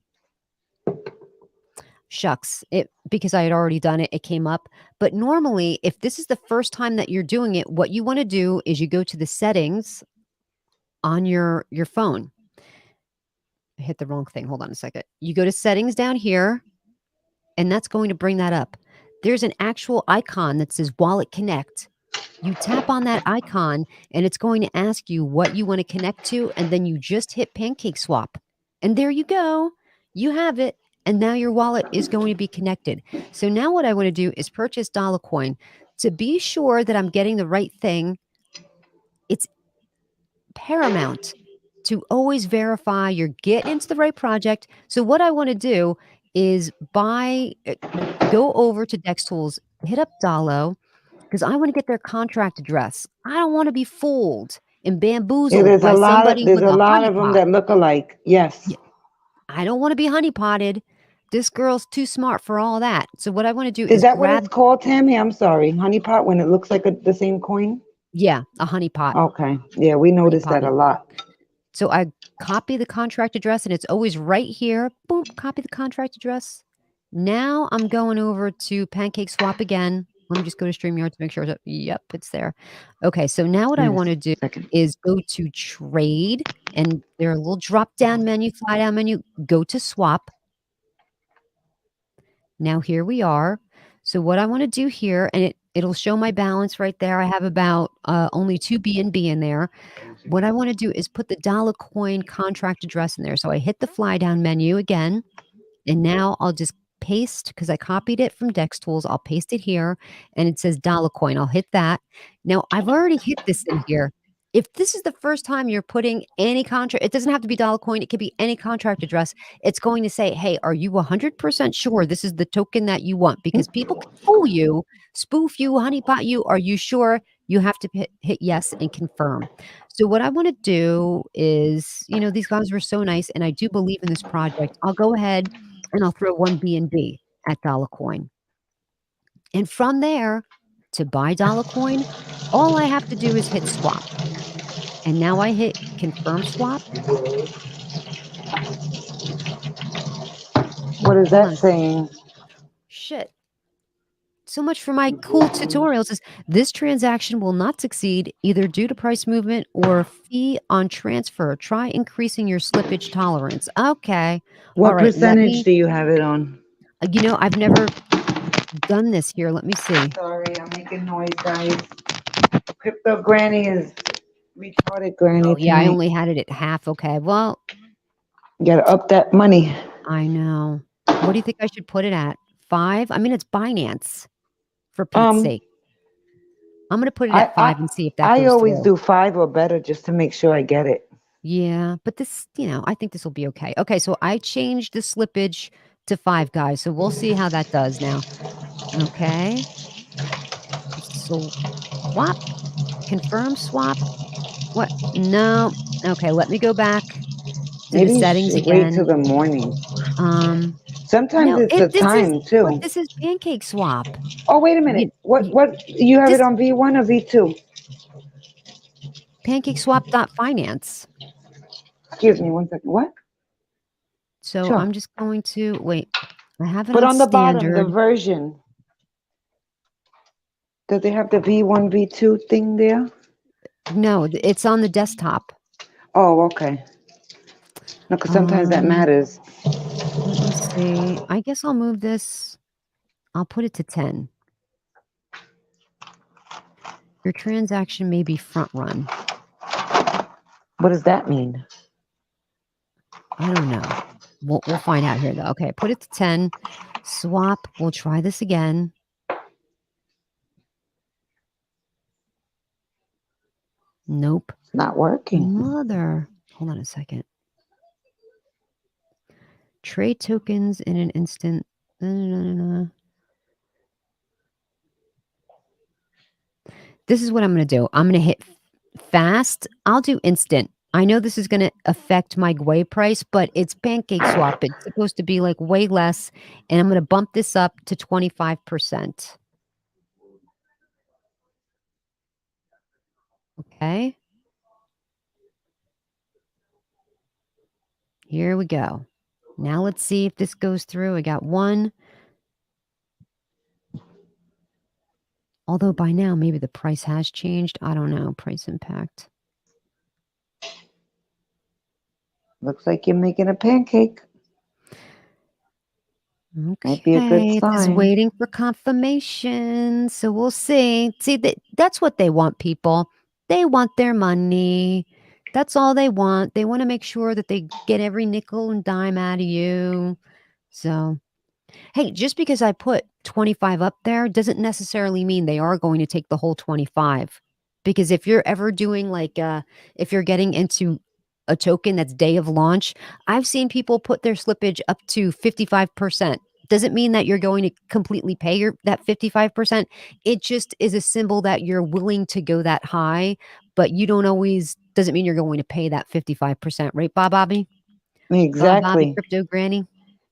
Shucks, it because I had already done it, it came up. But normally, if this is the first time that you're doing it, what you want to do is you go to the settings on your phone. I hit the wrong thing. Hold on a second. You go to settings down here, and that's going to bring that up. There's an actual icon that says Wallet Connect. You tap on that icon and it's going to ask you what you want to connect to, and then you just hit Pancake Swap. And there you go. You have it. And now your wallet is going to be connected. So now what I want to do is purchase Dollar Coin. To be sure that I'm getting the right thing, it's paramount to always verify you're getting into the right project. So what I want to do is go over to Dex Tools, hit up Dollo, because I want to get their contract address. I don't want to be fooled and Yeah, bamboozled by somebody there's with a a lot of them honeypot. that look alike. Yes. Yeah, I don't want to be honeypotted. This girl's too smart for all that. So what I want to do Is is that what it's grab, called, Tammy? I'm sorry. Honeypot when it looks like the same coin? yeah, a honeypot, Okay. Yeah, we noticed that a honeypotted. lot. So I copy the contract address and it's always right here. Boom, copy the contract address. Now I'm going over to Pancake Swap again. Let me just go to StreamYard to make sure that, yep, it's there. Okay, so now what I Wait want to a do second. is go to trade, and there are a little drop down menu, fly down menu, go to swap. Now here we are. So what I want to do here, and it'll show my balance right there. I have about only 2 BNB in there. What I want to do is put the Dollar Coin contract address in there. So I hit the fly down menu again, and now I'll just paste because I copied it from Dex Tools. I'll paste it here, and it says Dollar Coin. I'll hit that. Now I've already hit this in here. If this is the first time you're putting any contract, it doesn't have to be Dollar Coin. It could be any contract address. It's going to say, "Hey, are you 100% sure this is the token that you want?" Because people can fool you, spoof you, honeypot you. Are you sure? You have to hit yes and confirm. So what I want to do is, these guys were so nice, and I do believe in this project. I'll go ahead and I'll throw 1 BNB at Dollar Coin. And from there, to buy Dollar Coin, all I have to do is hit swap. And now I hit confirm swap. What is Hold that on. saying? Shit. So much for my cool tutorials. Is this transaction will not succeed either due to price movement or fee on transfer. Try increasing your slippage tolerance. Okay. All What right. percentage do you have it on? I've never done this here. Let me see. Sorry, I'm making noise, guys. Crypto Granny is retarded Granny Oh, yeah. I tonight. only had it at half. Okay. Well, You gotta up that money. I know. What do you think I should put it at? 5? I mean, it's Binance, for Pete's Um, sake. I'm gonna put it I at 5 and I see if that I goes always through. do 5 or better just to make sure I get it. Yeah, but this, I think this will be okay. Okay, so I changed the slippage to 5, guys, so we'll see how that does now. Okay. So swap, confirm swap. What? No. Okay, let me go back to the Maybe you settings should wait till again. the morning. Um, Sometimes no, it's the time too. this is Pancake Swap. Oh, wait a minute. You, you, What you have it this on V1 or V2? Pancake Swap dot finance. Excuse me, one second. What? So Sure. I'm just going to wait. I have it But on on the bottom, the standard. version, does they have the V1, V2 thing there? No, it's on the desktop. Oh, okay. Because sometimes that Um, matters. let me see. I guess I'll move this. I'll put it to 10. Your transaction may be front run. What does that mean? I don't know. We'll find out here though. Okay, put it to 10. Swap. We'll try this again. Nope. It's not working. Mother. Hold on a second. Trade tokens in an instant. This is what I'm going to do. I'm going to hit fast. I'll do instant. I know this is going to affect my GWay price, but it's pancake swap. It's supposed to be like way less. And I'm going to bump this up to 25%. Okay. Here we go. Now let's see if this goes through. I got one. Although by now, maybe the price has changed. I don't know. Price impact. Looks like you're making a pancake. Might be a good Okay, it's just sign. waiting for confirmation. So we'll see. See, that's what they want, people. They want their money. That's all they want. They want to make sure that they get every nickel and dime out of you. So, hey, just because I put 25 up there doesn't necessarily mean they are going to take the whole 25. Because if you're ever doing like, if you're getting into a token that's day of launch, I've seen people put their slippage up to 55%. Doesn't mean that you're going to completely pay that 55%. It just is a symbol that you're willing to go that high, but you don't always, doesn't mean you're going to pay that 55%, right, Bob Bobby? Bob Bobby, Exactly. Crypto Granny.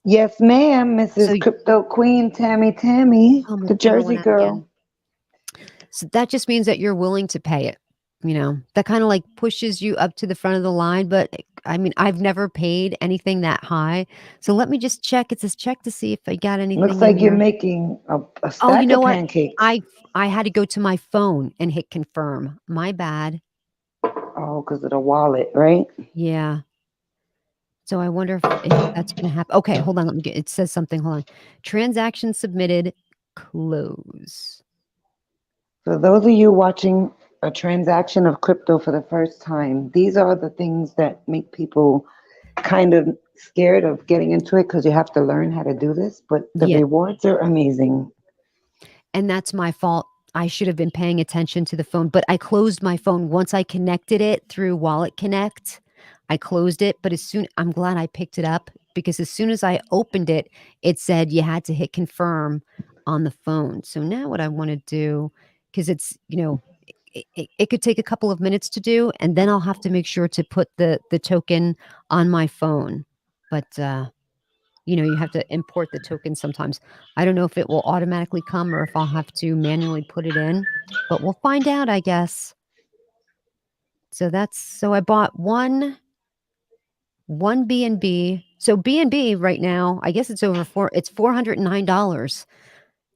Yes, ma'am, So Mrs. Crypto Queen Tammy, I'm the gonna throw Jersey one out girl. again. So that just means that you're willing to pay it. That kind of like pushes you up to the front of the line. But I mean, I've never paid anything that high. So let me just check. It says check to see if I got Looks anything in like you're there. making a Oh, you stack know of what? pancakes. I had to go to my phone and hit confirm. My bad. Oh, because of the wallet, right? Yeah. So I wonder if that's gonna happen. Okay, hold on. Let me get it says something. Hold on. Transaction submitted. Close. For those of you watching a transaction of crypto for the first time, these are the things that make people kind of scared of getting into it because you have to learn how to do this. But the Yeah. rewards are amazing. And that's my fault. I should have been paying attention to the phone, but I closed my phone once I connected it through Wallet Connect. I closed it, but I'm glad I picked it up because as soon as I opened it, it said you had to hit confirm on the phone. So now what I want to do, because it could take a couple of minutes to do, and then I'll have to make sure to put the token on my phone. But you have to import the token sometimes. I don't know if it will automatically come or if I'll have to manually put it in, but we'll find out, I guess. So I bought one B&B. So B&B right now, I guess it's $409.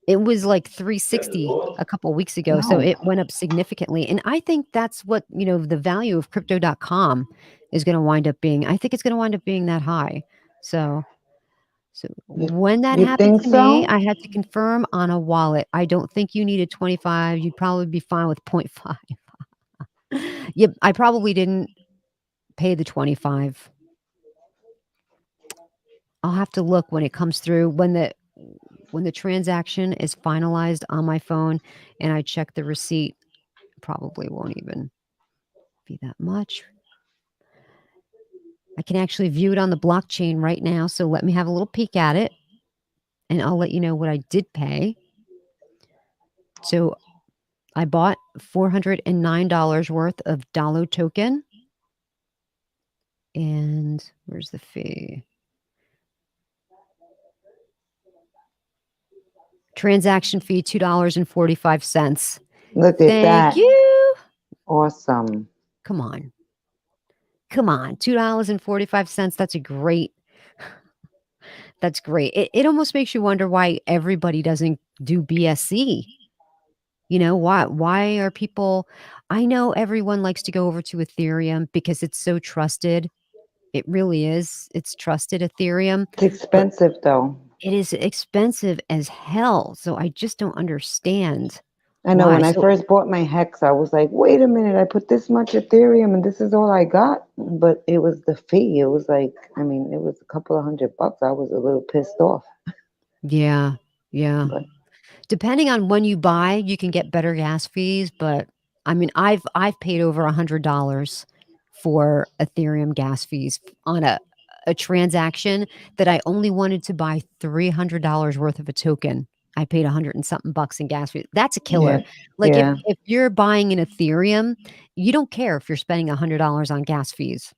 It was like 360 a couple weeks ago, so No, it went up significantly. And I think that's what, the value of crypto.com is going to wind up being. I think it's going to wind up being that high. So you, when that you happened think to me, so? I had to confirm on a wallet. I don't think you needed 25. You'd probably be fine with point 0.5. Yep, I probably didn't pay the 25. I'll have to look when it comes through when the transaction is finalized on my phone and I check the receipt. Probably won't even be that much. I can actually view it on the blockchain right now, so let me have a little peek at it and I'll let you know what I did pay. So I bought $409 worth of Dollo token. And where's the fee? Transaction fee $2.45. Look at Thank that. you. Awesome. Come on. Come on. $2.45. That's great. It almost makes you wonder why everybody doesn't do BSC. Why are people I know everyone likes to go over to Ethereum because it's so trusted. It really is. It's trusted Ethereum, It's but expensive though. it is expensive as hell. So I just don't understand I know why. when I So first bought my Hex, I was like, wait a minute, I put this much Ethereum and this is all I got. But it was the fee. It was like, I mean, it was a couple of $100. I was a little pissed off. yeah, yeah. But Depending on when you buy, you can get better gas fees, but I mean, I've paid over $100 for Ethereum gas fees on a transaction that I only wanted to buy $300 worth of a token. I paid 100 and something bucks in gas fees. That's a killer. yeah, Like yeah, if you're buying an Ethereum, you don't care if you're spending $100 on gas fees.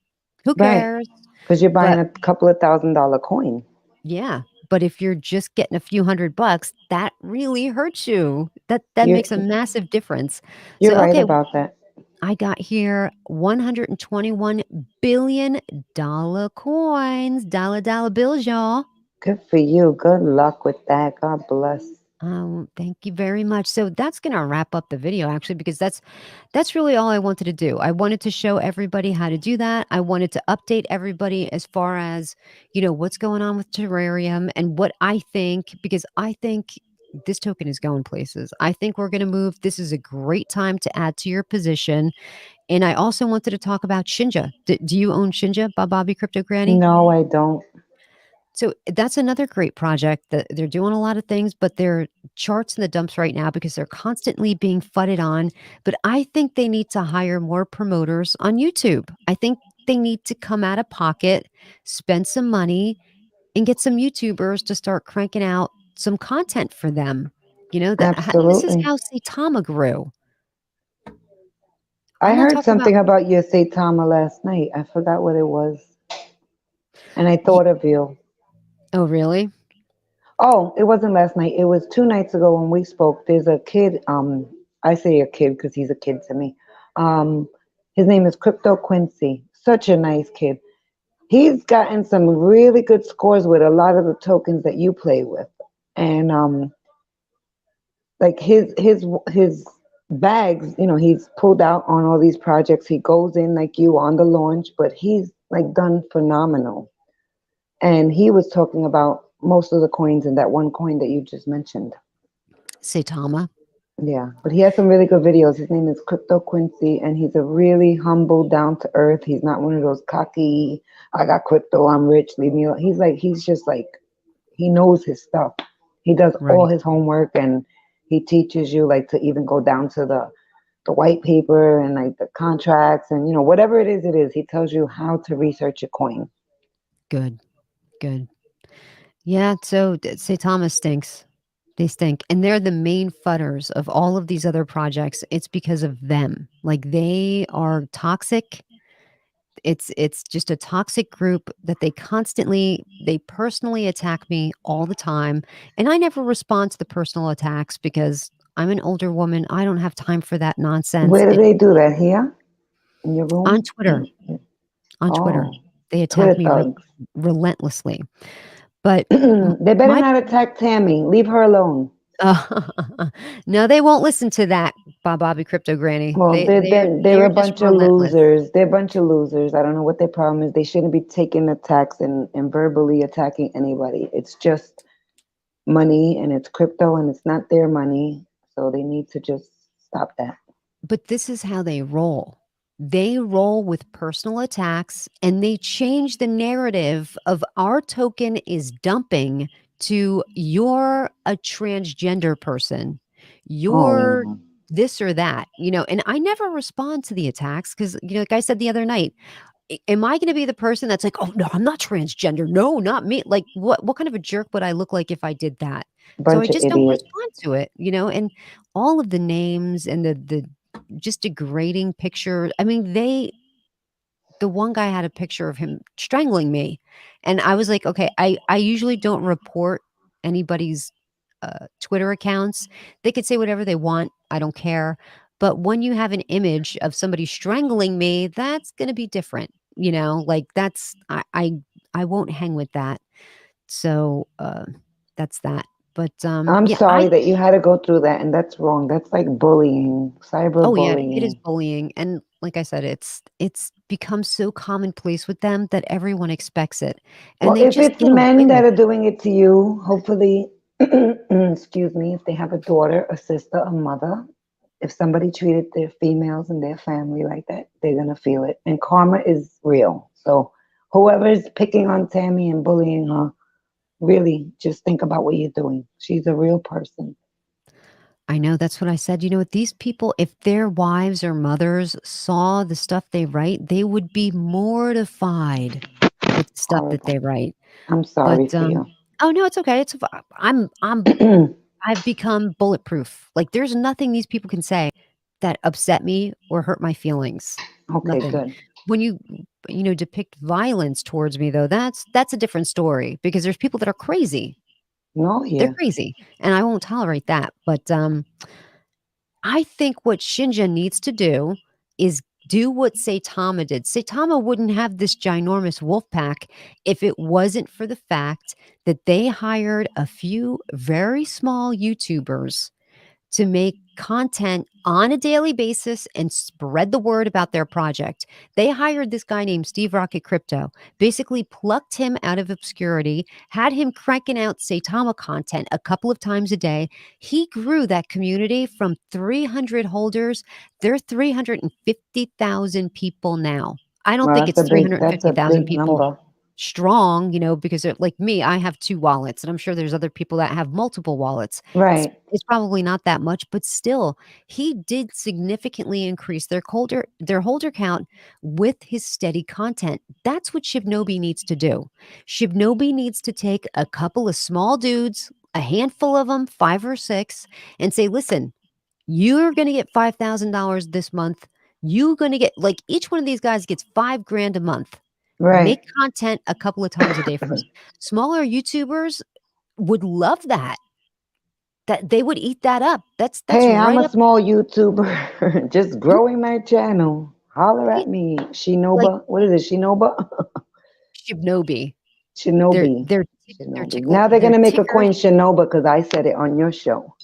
Who right. cares? Because you're buying But a couple of $1,000 coin. yeah, but if you're just getting a few $100, that really hurts you. That You're makes a massive difference. you're So, right okay, about that. I got here $121 billion dollar coins, dollar bills, y'all. Good for you. Good luck with that. God bless. Thank you very much. So that's gonna wrap up the video actually, because that's really all I wanted to do. I wanted to show everybody how to do that. I wanted to update everybody as far as, what's going on with Terrarium and what I think, because I think this token is going places. I think we're going to move. This is a great time to add to your position. And I also wanted to talk about Shinja. Do you own Shinja, Bobby Crypto Granny? No, I don't. So that's another great project that they're doing a lot of things, but they're charts in the dumps right now because they're constantly being fudded on. But I think they need to hire more promoters on YouTube. I think they need to come out of pocket, spend some money, and get some YouTubers to start cranking out some content for them. This is Absolutely. how Saitama grew. I I'm not heard talking about, something about your Saitama last night. I forgot what it was. And I ye- thought of you. oh, really? Oh, it wasn't last night. It was 2 nights ago when we spoke. There's a kid, I say a kid because he's a kid to me. Um, his name is Crypto Quincy. Such a nice kid. He's gotten some really good scores with a lot of the tokens that you play with. And like his bags, he's pulled out on all these projects. He goes in like you on the launch, but he's like done phenomenal. And he was talking about most of the coins and that one coin that you just mentioned. Saitama? Yeah, but he has some really good videos. His name is Crypto Quincy, and he's a really humble, down to earth. He's not one of those cocky, I got crypto, I'm rich, leave me alone. He's just like, he knows his stuff. He does all Right. his homework, and he teaches you like to even go down to the white paper and like the contracts and whatever it is. He tells you how to research a coin. Good. Good. Yeah, so Saitama stinks. They stink. And they're the main fudders of all of these other projects. It's because of them. Like they are toxic. It's just a toxic group that they personally attack me all the time. And I never respond to the personal attacks because I'm an older woman. I don't have time for that nonsense. Where do they do that? Here in your room? On Twitter, on Twitter, Oh, they attack Twitter me thugs. relentlessly. But They better my not attack Tammy. Leave her alone. no, they won't listen to that, Bobby Crypto Granny. Well, They they're they're they're a just bunch of relentless. losers. They're a bunch of losers. I don't know what their problem is. They shouldn't be taking attacks and verbally attacking anybody. It's just money and it's crypto and it's not their money. So they need to just stop that. But this is how they roll. They roll with personal attacks and they change the narrative of our token is dumping to you're a transgender person. Oh You're no. this or that, and I never respond to the attacks because, like I said the other night, am I going to be the person that's like, "Oh no, I'm not transgender. No, not me." Like what kind of a jerk would I look like if I did that? So I Bunch of just don't idiots. respond to it, and all of the names and the just degrading picture. I mean, the one guy had a picture of him strangling me, and I was like, "Okay, I usually don't report anybody's Twitter accounts. They could say whatever they want. I don't care. But when you have an image of somebody strangling me, that's going to be different. Like I won't hang with that. So that's that. But I'm yeah, I sorry that you had to go through that, and that's wrong. That's like bullying, oh yeah, it is cyberbullying. bullying, and like I said, it's become so commonplace with them that everyone expects it, and Well, they if just it's get away men with that are it. doing it to you, hopefully, excuse me, if they have a daughter, a sister, a mother, if somebody treated their females in their family like that, they're gonna feel it. And karma is real. So whoever is picking on Tammy and bullying her, really just think about what you're doing. She's a real person. I know, that's what I said. You know what? These people, if their wives or mothers saw the stuff they write, they would be mortified with the stuff that Horrible. they write. I'm But, sorry for you. oh, no, it's okay. I've become bulletproof. Like, there's nothing these people can say that upset me or hurt my feelings. Okay, Nothing. good. When you depict violence towards me, though, that's a different story because there's people that are crazy. No, They're yeah. crazy, and I won't tolerate that. But, I think what Shinja needs to do is do what Saitama did. Saitama wouldn't have this ginormous wolf pack if it wasn't for the fact that they hired a few very small YouTubers to make content on a daily basis and spread the word about their project. They hired this guy named Steve Rocket Crypto, basically plucked him out of obscurity, had him cranking out Saitama content a couple of times a day. He grew that community from 300 holders. They're 350,000 people now. I don't Well, think it's that's a 350,000 big people number. strong, because like me, I have 2 wallets, and I'm sure there's other people that have multiple wallets. It's Right, it's probably not that much, but still, he did significantly increase their holder count with his steady content. That's what Shibnobi needs to do. Shibnobi needs to take a couple of small dudes, a handful of them, 5 or 6, and say, "Listen, you're gonna get $5,000 this month. You're gonna get like each one of these guys gets 5 grand a month. right. Make content a couple of times a day for us." Smaller YouTubers would love that. That they would eat that up. That's Hey, I'm right a up small YouTuber, just yeah, growing my channel. Holler right? at me, Like Shinoba. What is it, Shinoba? Shibnobi. Their Shinobi. their their Shinobi. tickle Now they're their gonna make a ticker. coin Shinoba because I said it on your show.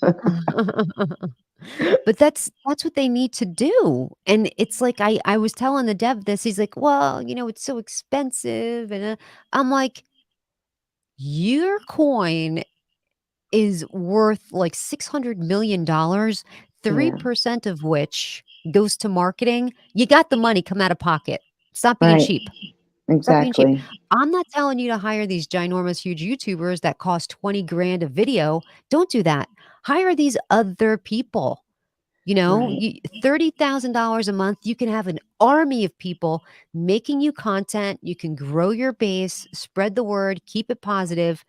But that's what they need to do, and it's like I was telling the dev this, he's like, "Well, it's so expensive," and, I'm like, "Your coin is worth like $600 million, Yeah, 3% of which goes to marketing. You got the money, come out of pocket. Stop being right. cheap. Stop being cheap." Exactly. I'm not telling you to hire these ginormous, huge YouTubers that cost 20 grand a video. Don't do that. Hire these other people. Right. $30,000 a month, you can have an army of people making you content. You can grow your base, spread the word, keep it positive.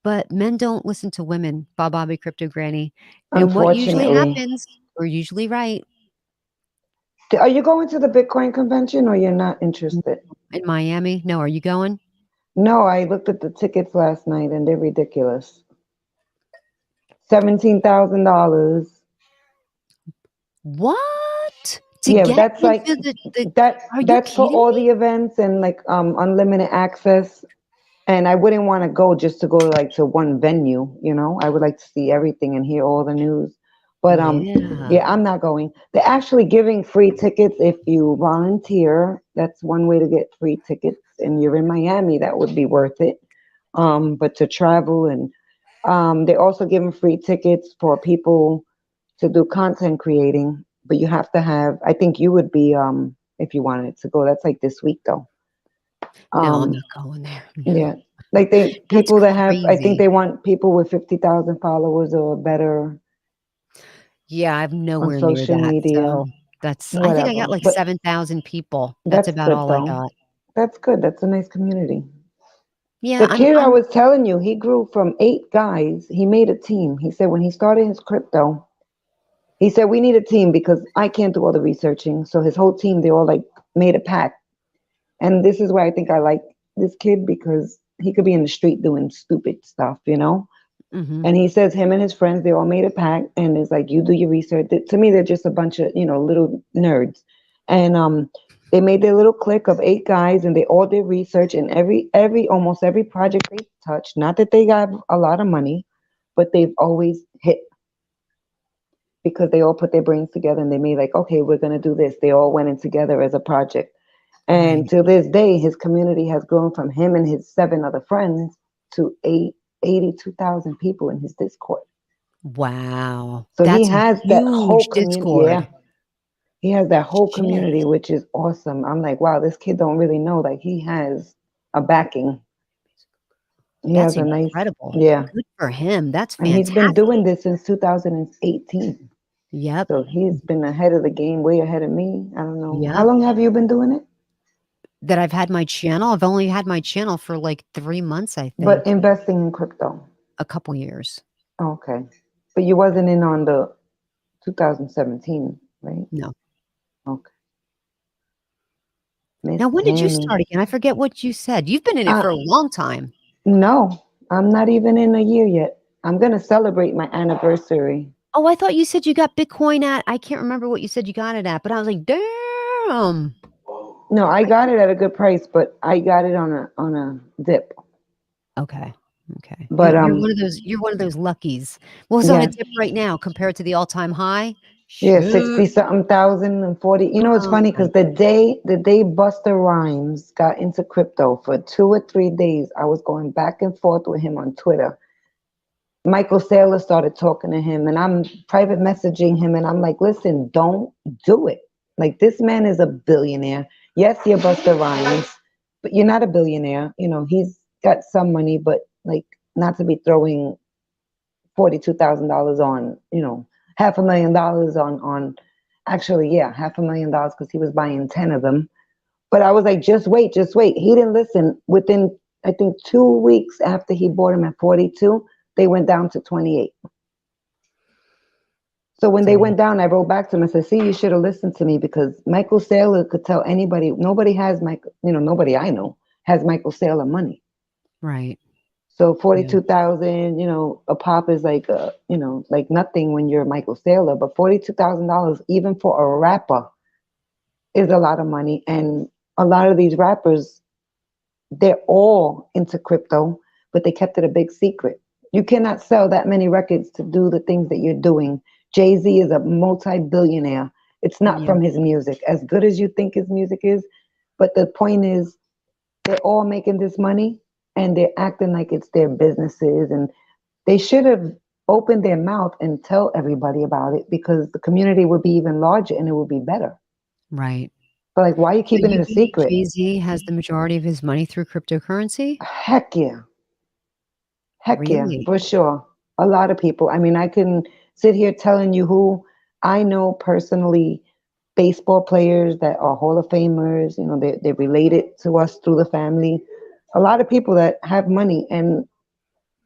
But men don't listen to women, Bob Bobby Crypto Granny. And what usually Unfortunately. happens, we're usually right. Are you going to the Bitcoin convention or you're not interested? In Miami. No, are you going? No, I looked at the tickets last night and they're ridiculous. $17,000. What? To Yeah, but get that's like into the are you that's for kidding all me? the events and like unlimited access. And I wouldn't want to go just to go like to one venue, you know. I would like to see everything and hear all the news. But Yeah. yeah, I'm not going. They're actually giving free tickets if you volunteer. That's one way to get free tickets. And you're in Miami, that would be worth it. But to travel and they're also giving free tickets for people to do content creating. But you have to have, I think you would be if you wanted to go. That's like this week though. No, I'm Um, not going there. yeah. No. Like they That's people that have I think crazy. they want people with 50,000 followers or better Yeah, I'm on nowhere near social that. media, So I think I got whatever. like But 7,000 people. That's that's about good all I though. got. That's good. That's a nice community. Yeah, The I'm kid I I'm was telling you, he grew from 8 guys. He made a team. He said when he started his crypto, he said we need a team because I can't do all the researching. So his whole team, they all like made a pact. And this is why I think I like this kid because he could be in the street doing stupid stuff, you know? mhm. And he says him and his friends, they all made a pact and it's like, you do your research. To me, they're just a bunch of, little nerds. And they made their little clique of 8 guys and they all did research and almost every project they touched. Not that they got a lot of money, but they've always hit because they all put their brains together and they made like, okay, we're going to do this. They all went in together as a project. And Right. to this day, his community has grown from him and his 7 other friends to 82,000 people in his Discord. Wow. So he That's a has that whole huge community. Yeah, Discord. he has that whole Shit. community, which is awesome. I'm like, wow, this kid don't really know. Like he has a backing. He That's has a nice, incredible. yeah. Good for him. That's And he's been fantastic. doing this since 2018. Yep. So he's been ahead of the game, way ahead of me. I don't know. How Yep. long have you been doing it? That I've had my channel. I've only had my channel for like 3 months, I But think. investing in crypto. A couple years. Okay. But you wasn't in on the 2017, right? No. Okay. Miss Now, when did you Tammy. start again? I forget what you said. You've been in it Uh, for a long time. no, I'm not even in a year yet. I'm gonna celebrate my anniversary. Oh, I thought you said you got Bitcoin at, I can't remember what you said you got it at, but I was like, damn. No, I I, got it at a good price, but I got it on a dip. okay. Okay. But You're one of those luckies. Well, it's on a yeah, dip right now compared to the all-time high. yeah, Shoot. 60 something thousand and 40. You know, it's Oh funny my. because the day Buster Rhymes got into crypto for 2 or 3 days, I was going back and forth with him on Twitter. Michael Saylor started talking to him, and I'm private messaging him, and I'm like, listen, don't do it. Like, this man is a billionaire. Yes, you're Buster Rhymes, but you're not a billionaire. You know, he's got some money, but like, not to be throwing $42,000 on, $500,000 on, actually, yeah, $500,000 because he was buying 10 of them. But I was like, just wait, just wait. He didn't listen. Within, I think, 2 weeks after he bought him at 42, they went down to 28. So when they Dang. went down, I wrote back to him and said, see, you should have listened to me because Michael Saylor could tell anybody, nobody has Michael, nobody I know has Michael Saylor money. Right. So Yeah. 42,000, a pop is like, like nothing when you're Michael Saylor, but $42,000, even for a rapper, is a lot of money. And a lot of these rappers, they're all into crypto, but they kept it a big secret. You cannot sell that many records to do the things that you're doing. Jay-Z is a multi-billionaire. It's not Yeah. from his music, as good as you think his music is. But the point is, they're all making this money and they're acting like it's their businesses. And they should have opened their mouth and tell everybody about it because the community would be even larger and it would be better. Right. But like, why are you So keeping it you a believe secret? Jay-Z has the majority of his money through cryptocurrency? Heck yeah. Heck yeah, Really? for sure. A lot of people. I mean, I can sit here telling you who I know personally, baseball players that are Hall of Famers, they're related to us through the family. A lot of people that have money, and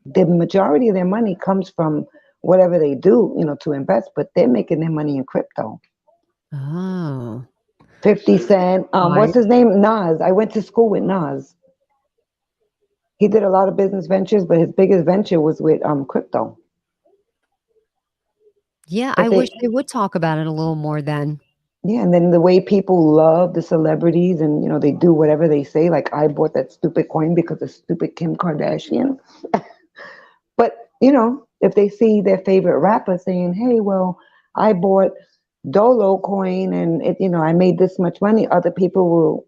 the majority of their money comes from whatever they do, to invest, but they're making their money in crypto. Oh. 50 Cent, Right. what's his name? Nas. I went to school with Nas. He did a lot of business ventures, but his biggest venture was with crypto. Yeah, I But wish they they would talk about it a little more then. Yeah, and then the way people love the celebrities and they do whatever they say, like I bought that stupid coin because of stupid Kim Kardashian. But if they see their favorite rapper saying, "Hey, well, I bought DOLLO Coin and I made this much money," other people will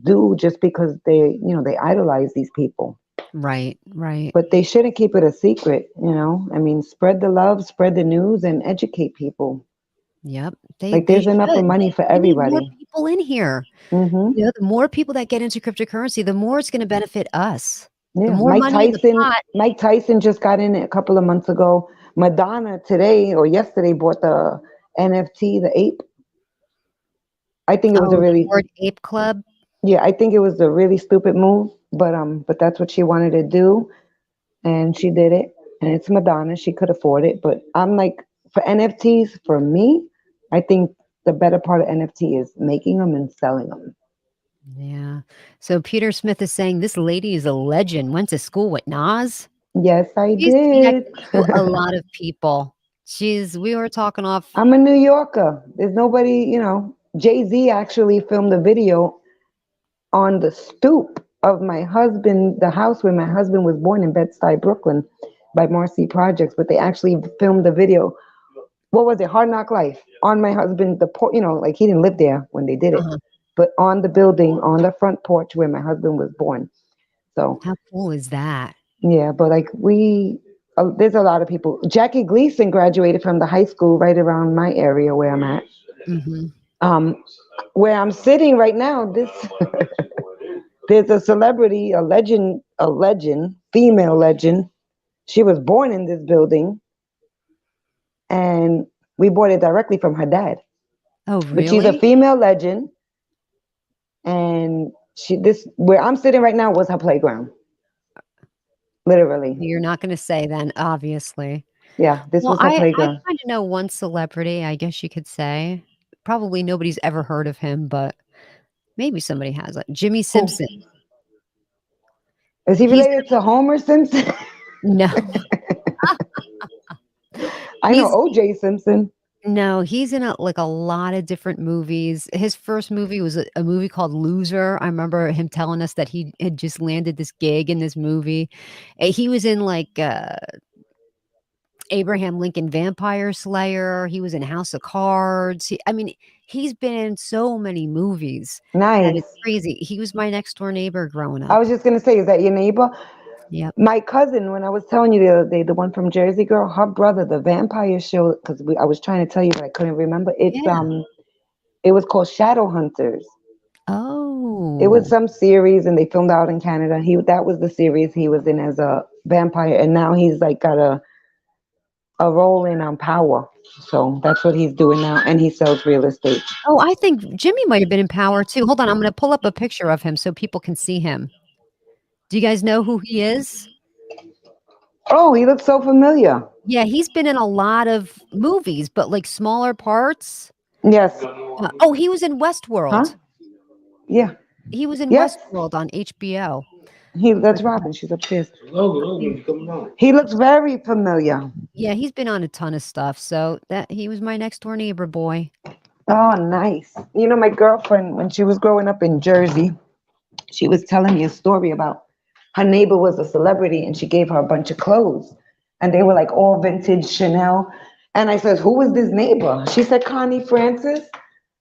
do just because they idolize these people. Right, right. But they shouldn't keep it a secret. I mean, spread the love, spread the news, and educate people. Yep. Like They there's enough should. of money for We need more everybody. people in here. Hmm. You know, the more people that get into cryptocurrency, the more it's gonna benefit us. The Yeah, more money in the pot. Mike Tyson just got in it a couple of months ago. Madonna today or yesterday bought the NFT, the ape. I think it was a Oh, the really Bored Ape Club. yeah, I think it was a really stupid move, but that's what she wanted to do and she did it. And it's Madonna, she could afford it, but I'm like for NFTs for me, I think the better part of NFT is making them and selling them. Yeah. So Peter Smith is saying this lady is a legend, went to school with Nas. Yes, I She's did. connected to a lot of people. We were talking off. I'm a New Yorker. There's nobody, Jay-Z actually filmed a video on the stoop of my husband, the house where my husband was born in Bed-Stuy, Brooklyn. by Marcy Projects, but they actually filmed the video. What was it? Hard Knock Life on my husband. Like he didn't live there when they did it, Uh-huh. but on the building, on the front porch where my husband was born. So How cool is that? yeah, but like there's a lot of people. Jackie Gleason graduated from the high school right around my area where I'm at. Hmm. Um, where I'm sitting right now, this there's a celebrity, a legend, female legend. She was born in this building, and we bought it directly from her dad. Oh, But she's a really? female legend, and this where I'm sitting right now was her playground, literally. You're not going to say then, obviously. Yeah, this Well, was her I playground. kind of know one celebrity, I guess you could say. Probably nobody's ever heard of him, but maybe somebody has. Like Jimmy Who Simpson. is he He's related to Homer Simpson? no, I know he's O.J. Simpson. no, he's in like a lot of different movies. His first movie was a movie called Loser. I remember him telling us that he had just landed this gig in this movie. He was in like Abraham Lincoln Vampire Slayer. He was in House of Cards. I mean, he's been in so many movies that it's Nice. crazy. He was my next door neighbor growing I up. was just gonna say, is that your neighbor? Yep. My cousin, when I was telling you the other day, the one from Jersey girl, her brother, the vampire show, because I was trying to tell you, but I couldn't remember. Yeah. It was called Shadow Hunters. It was Oh, some series, and they filmed out in Canada. That was the series he was in as a vampire, and now he's like got a role in Power. So that's what he's doing now, and he sells real estate. oh, I think Jimmy might have been in Power too. Hold on, I'm going to pull up a picture of him so people can see him. Do you guys know who he is? Oh, he looks so familiar. Yeah, he's been in a lot of movies, but like smaller parts. Yes. Oh, he was in Huh? Westworld. Yeah. He was in Yes. Westworld on HBO. That's With, Robin. She's upstairs. he- He looks very familiar. yeah, he's been on a ton of stuff. So that he was my next door neighbor boy. Oh, nice. My girlfriend, when she was growing up in Jersey, she was telling me a story about her neighbor was a celebrity and she gave her a bunch of clothes. And they were like all vintage Chanel. And I said, who is this neighbor? She said, Connie Francis.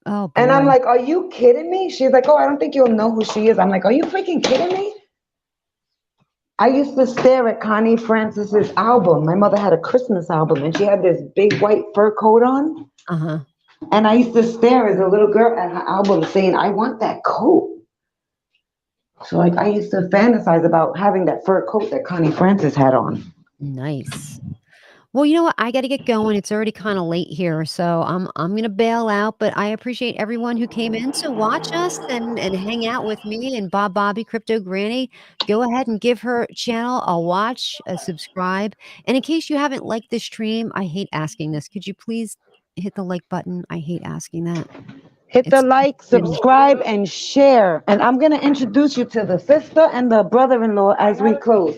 Oh And I'm boy. like, are you kidding me? She's like, oh, I don't think you'll know who she is. I'm like, are you freaking kidding me? I used to stare at Connie Francis's album. My mother had a Christmas album and she had this big white fur coat on. Uh-huh. And I used to stare as a little girl at her album saying, I want that coat. So like I used to fantasize about having that fur coat that Connie Francis had on. Nice. Well, you know what? I got to get going. It's already kind of late here, so I'm gonna bail out. But I appreciate everyone who came in to watch us and hang out with me and Bobby Crypto Granny. Go ahead and give her channel a watch, a subscribe. And in case you haven't liked this stream, I hate asking this. Could you please hit the like button? I hate asking that. Hit the It's like, been subscribe, and share. And I'm going to introduce you to the sister and the brother-in-law as we close.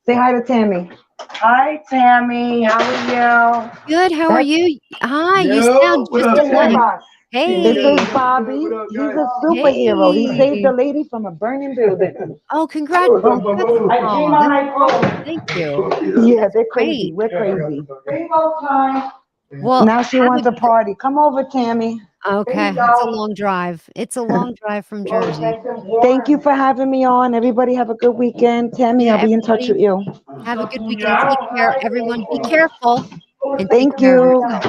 Say hi to Tammy. Hi, Tammy. How are you? good. How are That's you? Hi, you Yo, sound what just up, this is alike. Tammy? us. This Hey, is Bobby. What up, He's guys? a superhero. He saved hey. the lady from a burning building. Oh, Hey, what's up, Bubba? I came oh, on that's my awesome. phone. Thank you. Yeah, That's they're crazy. great. We're Yeah, I got crazy. you. Okay. Rainbow time. Well, Now she have a wants a party. Come over, Tammy. There okay, you it's a go. long drive. It's a long drive from Jersey. Thank you for having me on. Everybody have a good weekend. Tammy, Yeah, I'll be in touch everybody with you. have a good weekend. Take care. Everyone be careful and take Thank care of you. yourself.